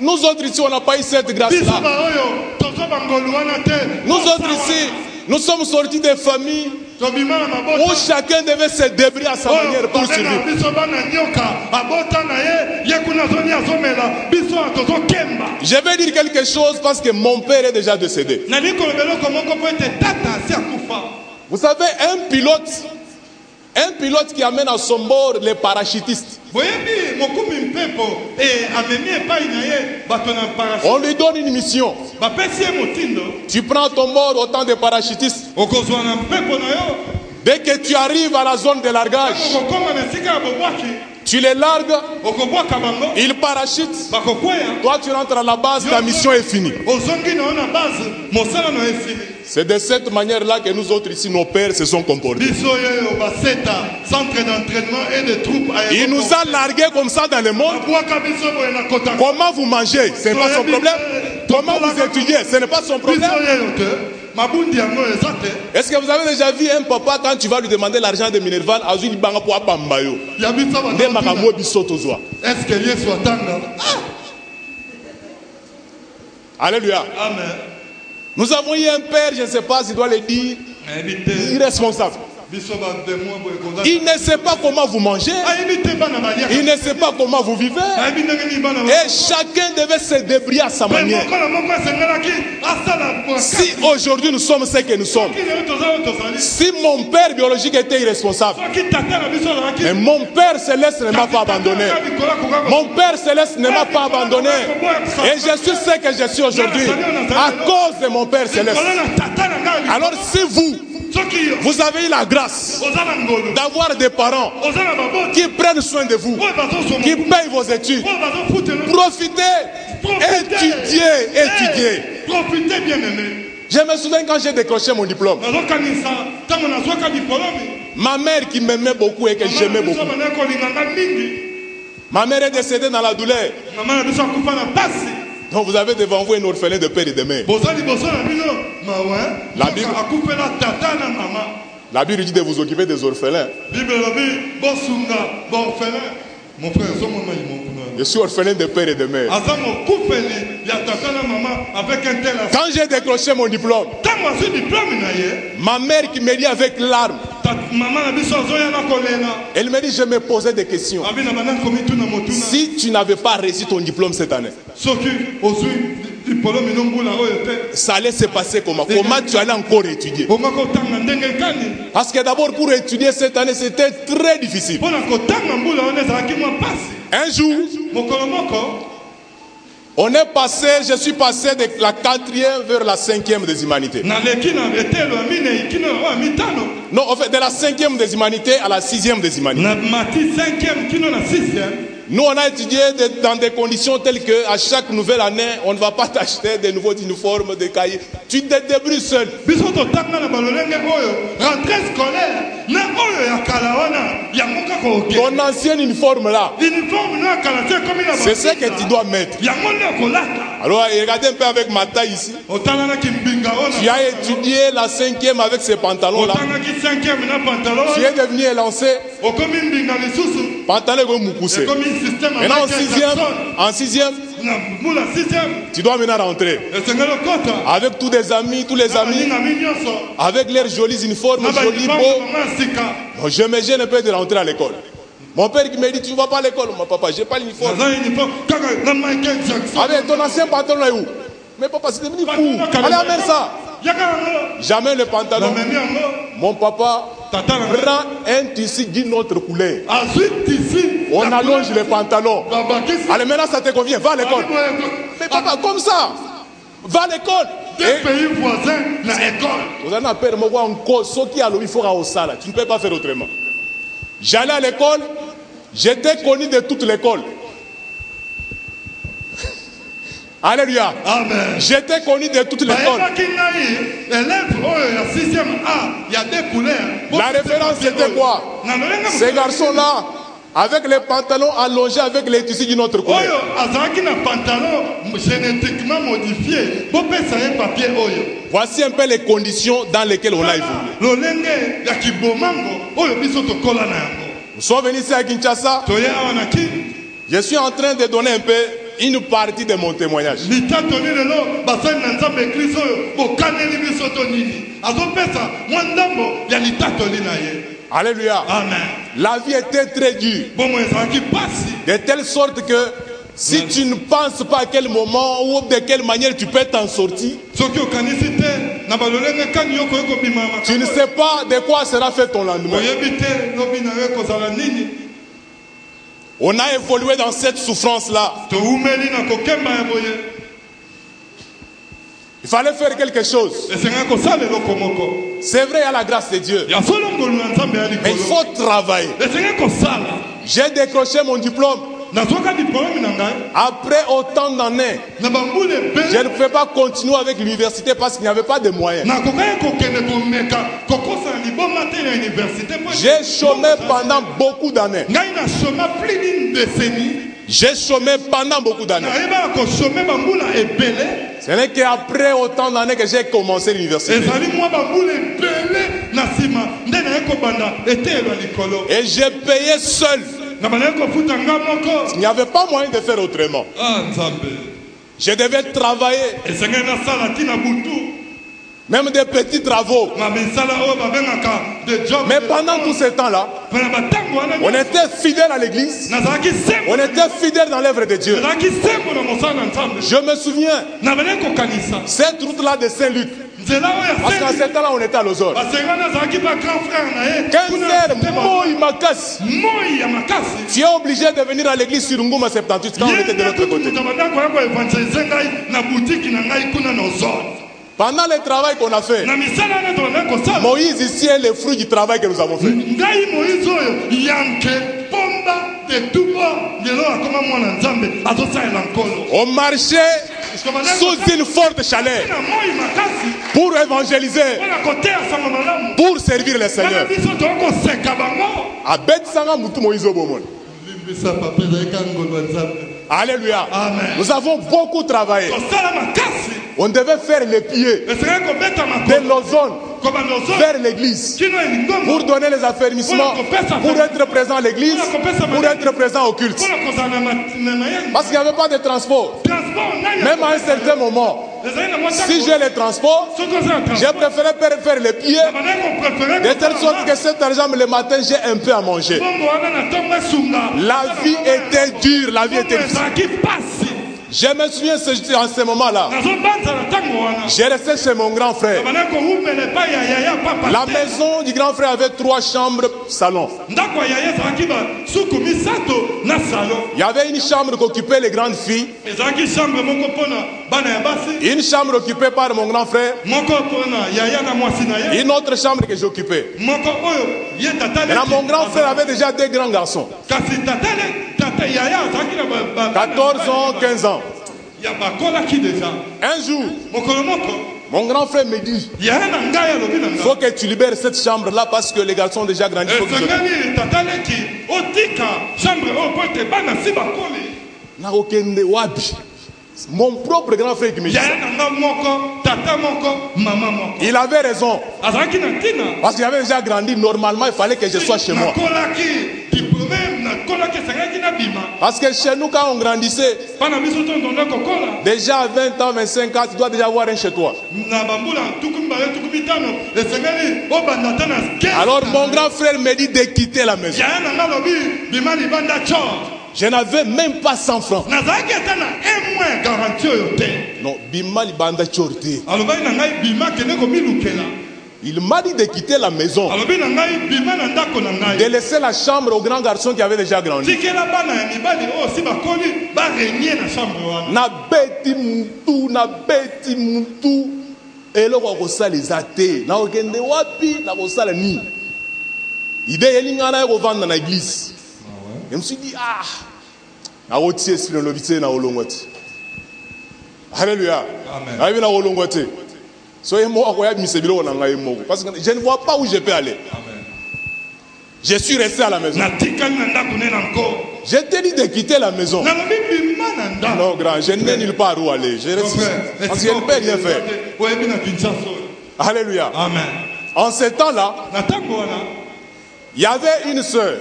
Nous autres ici, on n'a pas eu cette grâce-là. Nous autres ici, nous sommes sortis des familles où chacun devait se débrouiller à sa manière pour survivre. Je vais dire quelque chose parce que mon père est déjà décédé. Vous savez, un pilote qui amène à son bord les parachutistes, on lui donne une mission. Tu prends ton bord autant de parachutistes. Dès que tu arrives à la zone de largage, tu les largues, ils parachutent. Toi tu rentres à la base, ta mission est finie. C'est de cette manière-là que nous autres ici, nos pères se sont comportés. Il nous a largués comme ça dans le monde. Comment vous mangez, ce n'est pas son problème. Comment vous étudiez, ce n'est pas son problème. Est-ce que vous avez déjà vu un papa quand tu vas lui demander l'argent de Minerval, est-ce que Alléluia. Amen. Nous avons eu un père, je ne sais pas si je dois le dire, irresponsable. Il ne sait pas comment vous mangez. Il ne sait pas comment vous vivez. Et chacun devait se débrouiller à sa manière. Si aujourd'hui nous sommes ce que nous sommes, si mon père biologique était irresponsable, mais mon père céleste ne m'a pas abandonné. Mon père céleste ne m'a pas abandonné. Et je suis ce que je suis aujourd'hui à cause de mon père céleste. Alors si vous avez eu la grâce d'avoir des parents qui prennent soin de vous, qui payent vos études, profitez, étudiez. Profitez, bien aimé. Je me souviens quand j'ai décroché mon diplôme. Ma mère qui m'aimait beaucoup et que j'aimais beaucoup. Ma mère est décédée dans la douleur. Donc vous avez devant vous un orphelin de père et de mère. La Bible dit de vous occuper des orphelins. Mon frère, je suis orphelin de père et de mère. Quand j'ai décroché mon diplôme, ma mère qui me dit avec larmes, elle me dit, je me posais des questions. Si tu n'avais pas réussi ton diplôme cette année, ça allait se passer comment? Comment tu allais encore étudier? Parce que d'abord pour étudier cette année c'était très difficile. Un jour, je suis passé de la 4e vers la 5e des humanités. Non, en fait, de la 5e des humanités à la 6e des humanités. Nous, on a étudié dans des conditions telles que à chaque nouvelle année, on ne va pas t'acheter de nouveaux uniformes, des cahiers. Tu te débrouilles seul. Ton ancien uniforme là, c'est ce que tu dois mettre. Alors, regardez un peu avec ma taille ici. Tu as étudié la 5e avec ces pantalons là. Tu es devenu élancé. Pantalon comme Moukoussé. Maintenant en 6e, Tu dois maintenant rentrer. Avec tous les amis, avec leurs jolis uniformes, jolis beaux. Je me gêne un peu de rentrer à l'école. Mon père qui me dit, tu ne vas pas à l'école. Mon papa, je n'ai pas l'uniforme. Avec ton ancien pantalon est où? Mais papa, c'est devenu fou. Allez, amène ça. J'amène le pantalon. Mon papa prend un tissu d'une autre couleur. On allonge le pantalon. Allez, maintenant ça te convient, va à l'école. Mais papa, comme ça, va à l'école. Des pays voisins, l'école. Vous en avez encore ce qui a l'eau, il faut au sala. Tu ne peux pas faire autrement. J'allais à l'école, j'étais connu de toute l'école. Alléluia. Amen. J'étais connu de toute l'école. La référence c'était quoi? Ces garçons-là, avec les pantalons allongés avec les tissus d'une autre couleur. Voici un peu les conditions dans lesquelles on a évolué. Nous sommes venus ici à Kinshasa. Je suis en train de donner un peu une partie de mon témoignage. Alléluia. Amen. La vie était très dure. De telle sorte que si tu ne penses pas à quel moment ou de quelle manière tu peux t'en sortir, tu ne sais pas de quoi sera fait ton lendemain. On a évolué dans cette souffrance-là. Il fallait faire quelque chose. C'est vrai, il y a la grâce de Dieu. Mais il faut travailler. J'ai décroché mon diplôme. Après autant d'années, je ne pouvais pas continuer avec l'université parce qu'il n'y avait pas de moyens. J'ai chômé pendant beaucoup d'années. J'ai chômé pendant beaucoup d'années. Ce n'est qu'après autant d'années que j'ai commencé l'université. Et j'ai payé seul. Il n'y avait pas moyen de faire autrement. Je devais travailler. Même des petits travaux. Mais pendant tout ce temps-là, on était fidèles à l'église. On était fidèles dans l'œuvre de Dieu. Je me souviens, cette route-là de Saint-Luc, parce qu'à ce temps-là, on était à Lozor. 15 heures, Moï Makassi. Tu es obligé de venir à l'église sur Nguma 78 quand on était de l'autre côté. Pendant le travail qu'on a fait, Moïse ici est le fruit du travail que nous avons fait. On marchait sous une forte chaleur pour évangéliser, pour servir le Seigneur. Alléluia. Nous avons beaucoup travaillé. On devait faire les pieds de l'ozone vers l'église pour donner les affermissements, pour être présent à l'église, pour être présent au culte. Parce qu'il n'y avait pas de transport. Même à un certain moment, si j'ai les transports, j'ai préféré faire les pieds de telle sorte que cet argent le matin j'ai un peu à manger. La vie était dure, la vie était difficile. Je me souviens en ce moment-là, j'ai resté chez mon grand frère. La maison du grand frère avait 3 chambres, salon. Il y avait une chambre qu'occupaient les grandes filles, une chambre occupée par mon grand frère, une autre chambre que j'occupais. Maintenant, mon grand frère avait déjà 2 grands garçons, 14 ans, 15 ans. Un jour, mon grand frère me dit, il faut que tu libères cette chambre-là parce que les garçons ont déjà grandi. Mon propre grand frère qui me dit ça. Il avait raison. Parce qu'il avait déjà grandi, normalement il fallait que je sois chez moi. Parce que chez nous, quand on grandissait, déjà à 20 ans, 25 ans, tu dois déjà avoir un chez toi. Alors mon grand frère me dit de quitter la maison. Je n'avais même pas 100 francs. Non, Bima Libanda Chorté. Il m'a dit de quitter la maison, de laisser la chambre au grand garçon qui avait déjà grandi. Na beti mutu, et le roi les athées. Na ogende wapi, na kosala ni. Idée elingana vendre dans l'église. Je me suis dit na otie si le lobité na olongoti. Alléluia. Amen. Na olongoti. Parce que je ne vois pas où je peux aller. Amen. Je suis resté à la maison. Je t'ai dit de quitter la maison. Non, grand, je n'ai nulle part où aller. Je reste parce que je ne peux rien faire. Alléluia. Amen. En ce temps-là, il y avait une sœur.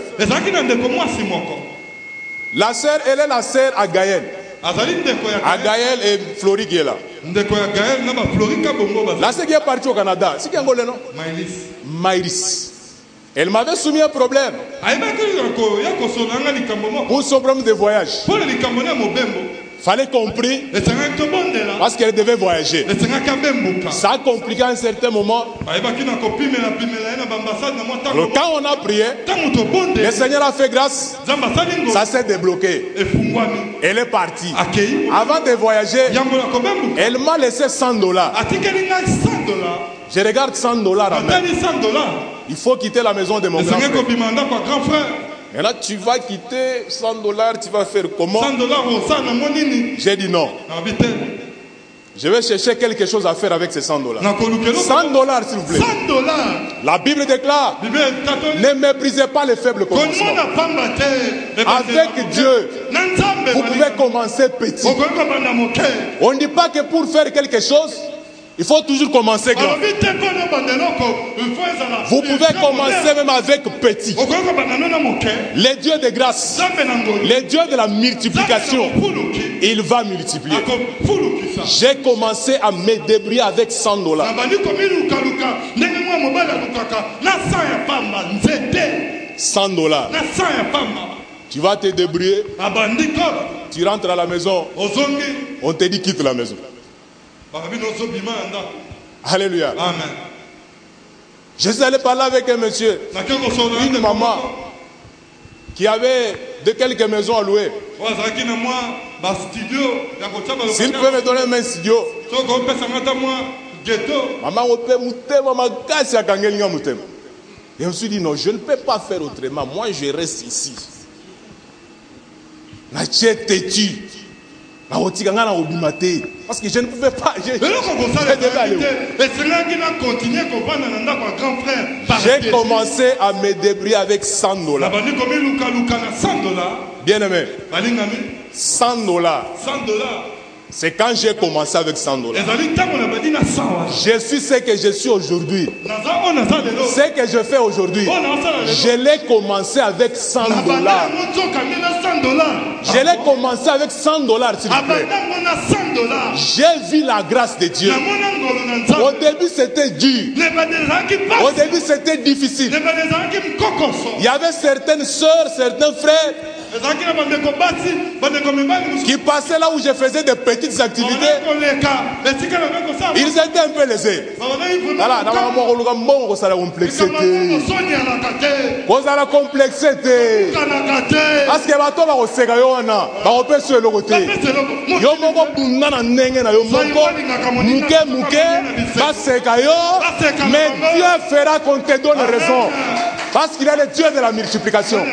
La sœur, elle est la sœur à Gaël. Agaël et Flori qui est là. Là, c'est qui est parti au Canada. C'est qui est angolais, non? Maïris. Elle m'avait soumis un problème. Pour son problème de voyage. Fallait compris parce qu'elle devait voyager. Ça a compliqué à un certain moment. Alors, quand on a prié, le Seigneur a fait grâce. Ça s'est débloqué. Elle est partie. Avant de voyager, elle m'a laissé $100. Je regarde $100 en main. Il faut quitter la maison de mon grand frère. Et là, tu vas quitter $100, tu vas faire comment? J'ai dit non. Je vais chercher quelque chose à faire avec ces $100. $100, s'il vous plaît. La Bible déclare, ne méprisez pas les faibles commencements. Avec Dieu, vous pouvez commencer petit. On ne dit pas que pour faire quelque chose, il faut toujours commencer grand. Vous pouvez commencer même avec petit. Les dieux de grâce, les dieux de la multiplication, il va multiplier. J'ai commencé à me débrouiller avec $100. $100. Tu vas te débrouiller. Tu rentres à la maison. On te dit quitte la maison. Alléluia. Amen. Je suis allé parler avec un monsieur, une maman qui avait de quelques maisons à louer. S'il pouvait me donner un studio, maman, et je me suis dit non, je ne peux pas faire autrement. Moi, je reste ici. Parce que je ne pouvais pas. J'ai commencé à me débrouiller avec $100. Bien aimé, $100. C'est quand j'ai commencé avec $100. Je suis ce que je suis aujourd'hui. Ce que je fais aujourd'hui, je l'ai commencé avec $100. Je l'ai commencé avec $100, s'il vous plaît. J'ai vu la grâce de Dieu. Au début, c'était dur. Au début, c'était difficile. Il y avait certaines sœurs, certains frères qui passaient là où je faisais des petites activités. Ils étaient un peu lésés. Voilà, parce que mais Dieu fera qu'on te donne raison. Parce qu'il est le Dieu de la multiplication.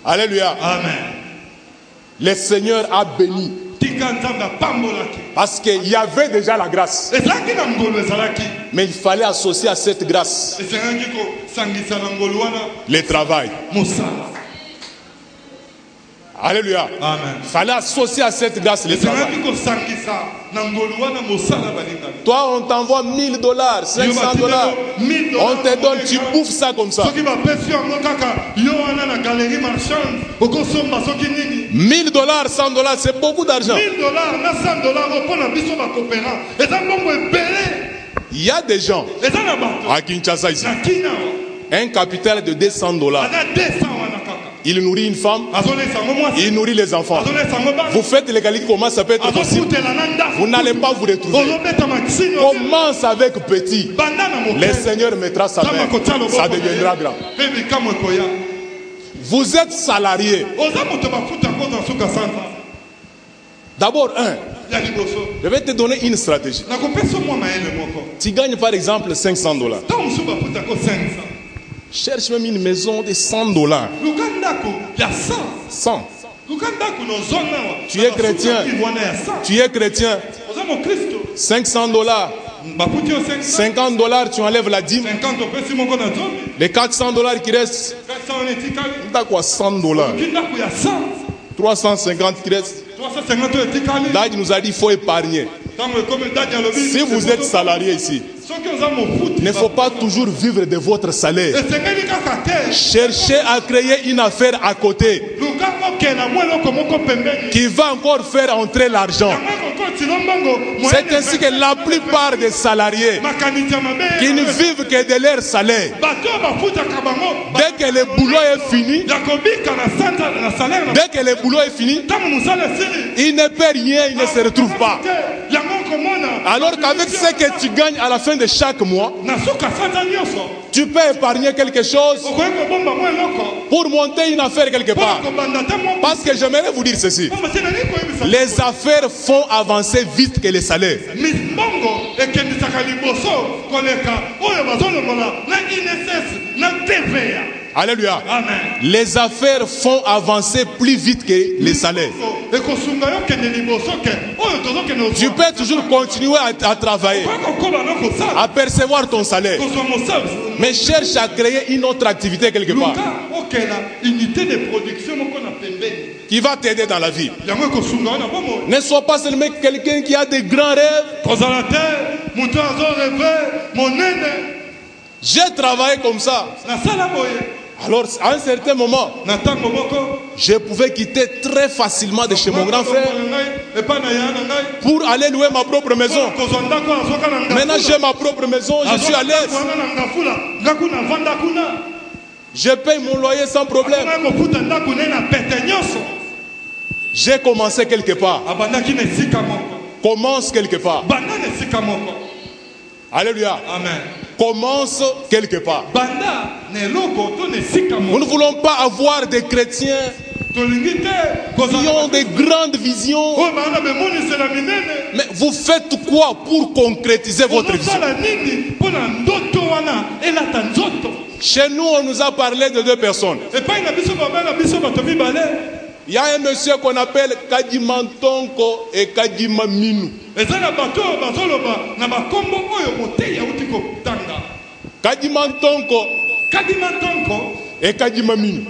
Alléluia. Amen. Le Seigneur a béni. Parce qu'il y avait déjà la grâce. Mais il fallait associer à cette grâce le travail. Alléluia. Amen. Il fallait associer à cette grâce le travail. Toi, on t'envoie $1000, $500. On te donne, tu bouffes ça comme ça. $1000, $100, c'est beaucoup d'argent. Il y a des gens à Kinshasa ici. Un capital de $200. Il nourrit une femme, il nourrit les enfants. Vous faites l'égalité, comment ça peut être possible? Vous n'allez pas vous retrouver. Commence avec petit. Le Seigneur mettra sa main, ça deviendra grand. Vous êtes salarié. D'abord, je vais te donner une stratégie. Tu gagnes par exemple $500. Cherche même une maison de $100. 100. Tu es chrétien. Tu es chrétien. $500. $50, tu enlèves la dîme. Les $400 qui restent, t'as quoi? $100. 350 qui restent. Là, il nous a dit qu'il faut épargner. Si vous êtes salarié ici, il ne faut pas toujours vivre de votre salaire. Cherchez à créer une affaire à côté qui va encore faire entrer l'argent. C'est ainsi que la plupart des salariés qui ne vivent que de leur salaire, dès que le boulot est fini, il ne paie rien, il ne se retrouve pas. Alors qu'avec ce que tu gagnes à la fin de chaque mois, tu peux épargner quelque chose pour monter une affaire quelque part. Parce que j'aimerais vous dire ceci. Les affaires font avancer vite que les salaires. Alléluia. Amen. Les affaires font avancer plus vite que les salaires. Tu peux toujours continuer à travailler, à percevoir ton salaire, mais cherche à créer une autre activité quelque part qui va t'aider dans la vie. Ne sois pas seulement quelqu'un qui a des grands rêves. J'ai travaillé comme ça. Alors, à un certain moment, je pouvais quitter très facilement de chez mon grand frère pour aller louer ma propre maison. Maintenant, j'ai ma propre maison, je suis à l'aise. Je paye mon loyer sans problème. J'ai commencé quelque part. Commence quelque part. Alléluia. Amen. Commence quelque part. Nous ne voulons pas avoir des chrétiens qui ont des grandes visions. Mais vous faites quoi pour concrétiser votre vision? Chez nous, on nous a parlé de deux personnes. Il y a un monsieur qu'on appelle Kadimantonko et Kadimaminu. Kadimantonko et Kadimaminu.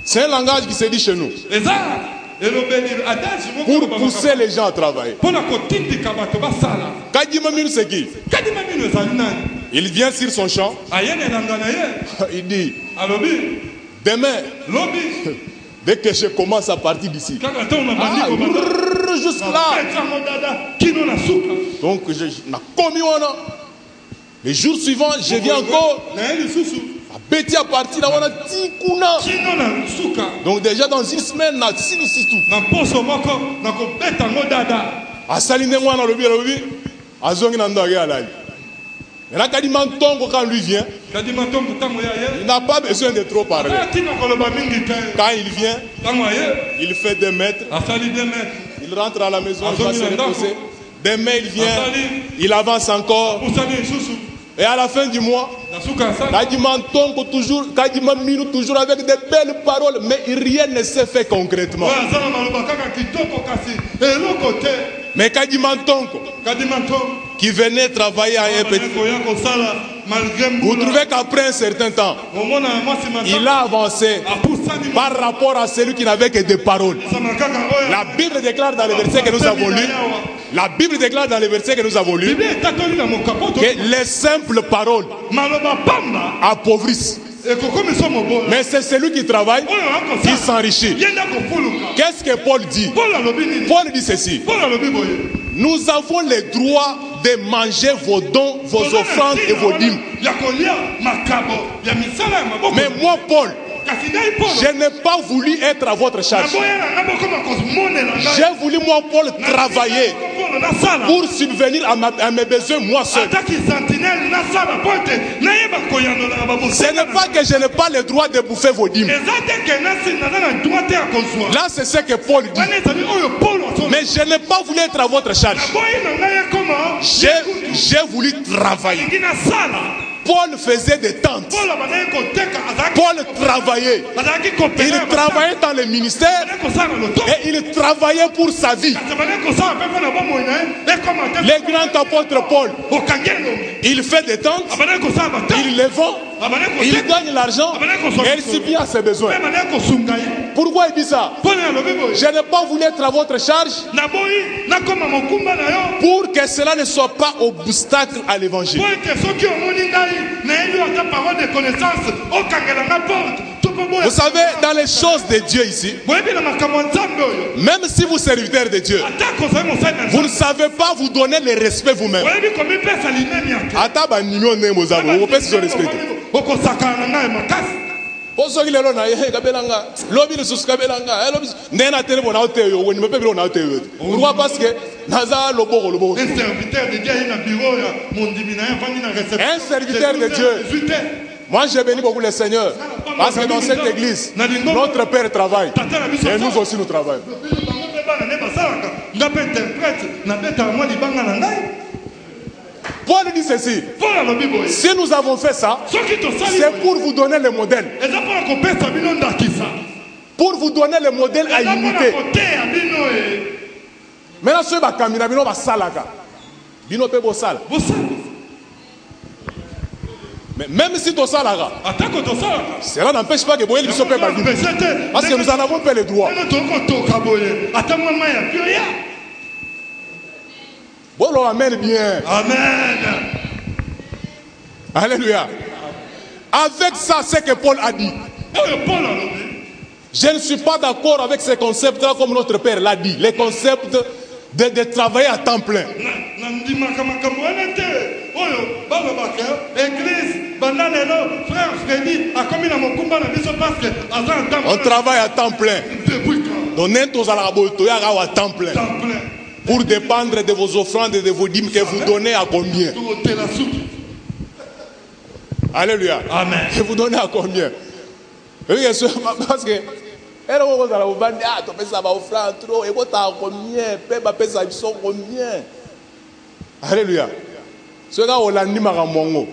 C'est un langage qui se dit chez nous pour pousser les gens à travailler. Kadimaminu, c'est qui? Il vient sur son champ. Il dit: demain, dès que je commence à partir d'ici, juste là. Donc, les jours suivants, je viens encore. Beti à partir là, on a tikuna. Donc, déjà dans une semaine, on a tout. A saline moi dans le bureau, a zongi nandage à l'ail. Maintenant, Kadimantongo, quand lui vient, il n'a pas besoin de trop parler. Quand il vient, il fait 2 mètres. Il rentre à la maison, il va se reposer. Demain, il vient, il avance encore. Et à la fin du mois, Kadimantongo Kadimaminu toujours avec des belles paroles, mais rien ne s'est fait concrètement. Mais Kadimantongo, qui venait travailler à un petit, vous trouvez qu'après un certain temps, il a avancé. par rapport à celui qui n'avait que des paroles. La Bible déclare dans le verset que nous avons lu, la Bible déclare dans le verset que nous avons lu, que les simples paroles appauvrissent. Mais c'est celui qui travaille qui s'enrichit. Qu'est-ce que Paul dit? Paul dit ceci: nous avons le droit de manger vos dons, vos offrandes et vos dîmes. Mais moi, Paul, je n'ai pas voulu être à votre charge. J'ai voulu, moi, Paul, travailler pour subvenir à mes besoins, moi seul. Ce n'est pas que je n'ai pas le droit de bouffer vos dîmes. Là, c'est ce que Paul dit. Mais je n'ai pas voulu être à votre charge. J'ai voulu travailler. Paul faisait des tentes. Paul travaillait. Il travaillait dans le ministère et il travaillait pour sa vie. Le grand apôtre Paul, il fait des tentes, il les vend, il gagne l'argent et il subit à ses besoins. Pourquoi il dit ça? Je n'ai pas voulu être à votre charge pour que cela ne soit pas obstacle à l'évangile. Vous savez, dans les choses de Dieu ici, même si vous êtes serviteur de Dieu, vous ne savez pas vous donner le respect vous-même. Un serviteur de Dieu. Moi j'ai béni beaucoup le Seigneur parce que dans cette église notre Père travaille et nous aussi nous travaillons. Paul dit ceci: si nous avons fait ça, c'est pour vous donner le modèle. Pour vous donner le modèle à imiter. Maintenant, ceux qui ont mais même si tu as ça, cela n'empêche pas que vous soyez parce que nous n'en avons pas le droit. Bon, amen bien. Amen. Alléluia. Avec ça, c'est que Paul a dit. Je ne suis pas d'accord avec ces concepts-là comme notre Père l'a dit. Les concepts de travailler à temps plein. On travaille à temps plein. On est tous à la à temps plein. Pour dépendre de vos offrandes et de vos dîmes que vous donnez à combien? Alléluia. Amen. Que vous donnez à combien? Parce que alléluia. Ce gars on l'a dit mongo.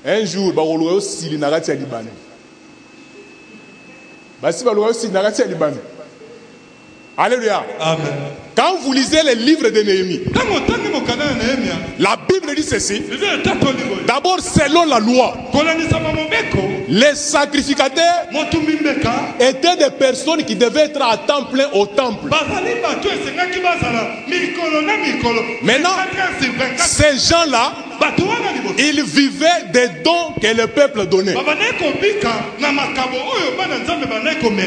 Un jour ba olowe osili na kati ya libane. Ba si ba olowe osili na kati ya libane. Alléluia. Amen. Quand vous lisez les livres de Néhémie, la Bible dit ceci. D'abord, selon la loi, les sacrificateurs étaient des personnes qui devaient être à temps plein au temple. Maintenant, ces gens-là, ils vivaient des dons que le peuple donnait.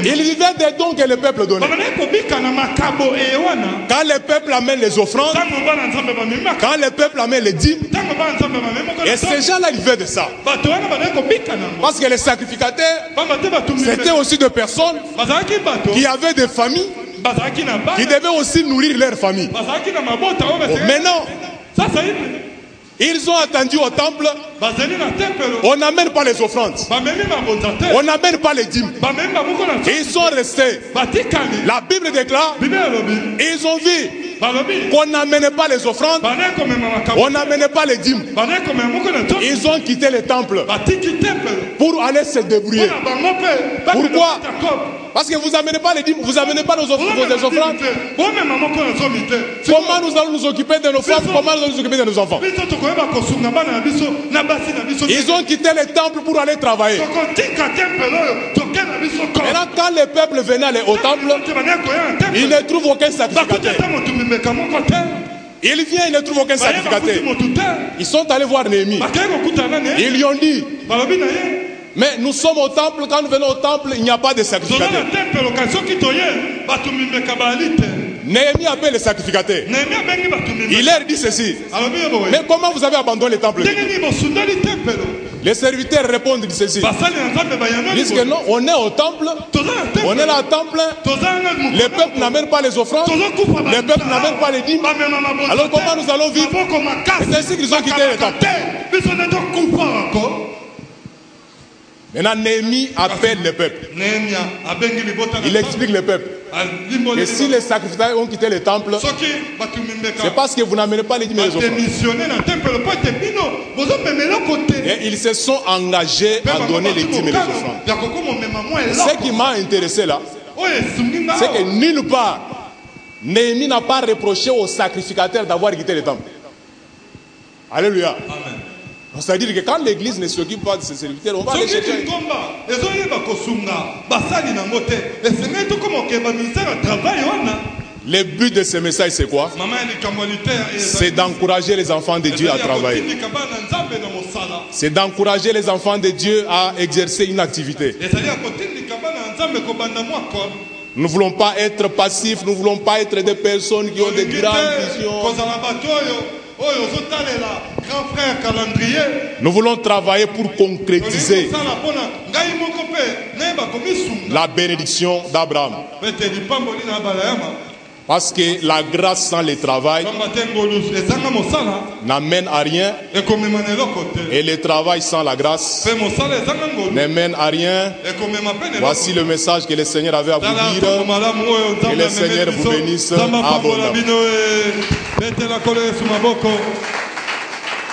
Ils vivaient des dons que le peuple donnait. Quand le peuple amène les offrandes, quand le peuple amène les dîmes, et ces gens-là, ils vivaient de ça. Parce que les sacrificateurs, c'était aussi des personnes qui avaient des familles, qui devaient aussi nourrir leur famille. Maintenant, ils ont attendu au temple. On n'amène pas les offrandes. On n'amène pas les dîmes. Ils sont restés. La Bible déclare, ils ont vu qu'on n'amenait pas les offrandes. On n'amenait pas les dîmes. Ils ont quitté le temple pour aller se débrouiller. Pourquoi? Parce que vous n'amenez pas les dîmes, vous n'amenez pas nos offrandes. Comment nous allons nous occuper de nos femmes? Comment nous allons nous occuper de nos enfants? Ils ont quitté le temple pour aller travailler. Maintenant, quand le peuple venait au temple, il ne trouve aucun sacrificateur. Il vient, il ne trouve aucun sacrificateur. Ils sont allés voir Néhémie. Ils lui ont dit, mais nous sommes au temple, quand nous venons au temple, il n'y a pas de sacrificateur. Néhémie appelle les sacrificateurs. Il leur dit ceci. Mais comment vous avez abandonné le temple? Les serviteurs répondent ceci. Ils disent que non, on est au temple. On est là au temple. Le peuple n'amène pas les offrandes. Le peuple n'amène pas les dîmes. Alors comment nous allons vivre? C'est ainsi qu'ils ont quitté le temple. Maintenant, Néhémie appelle le peuple. Il explique le peuple. Et si les sacrificateurs ont quitté le temple, c'est parce que vous n'amenez pas les dîmes et les offrandes. Et ils se sont engagés à donner les dîmes et les offrandes. Ce qui m'a intéressé là, c'est que nulle part, Néhémie n'a pas reproché aux sacrificateurs d'avoir quitté le temple. Alléluia. Amen. C'est-à-dire que quand l'église ne s'occupe pas de ses serviteurs, on va les chercher. Le but de ce message, c'est quoi? C'est d'encourager les enfants de Dieu à travailler. C'est d'encourager les enfants de Dieu à exercer une activité. Nous ne voulons pas être passifs, nous ne voulons pas être des personnes qui ont des grandes visions. Nous voulons travailler pour concrétiser la bénédiction d'Abraham. Parce que la grâce sans le travail n'amène à rien. Et le travail sans la grâce ne mène à rien. Voici le message que le Seigneur avait à vous dire. Que le Seigneur vous bénisse abondamment.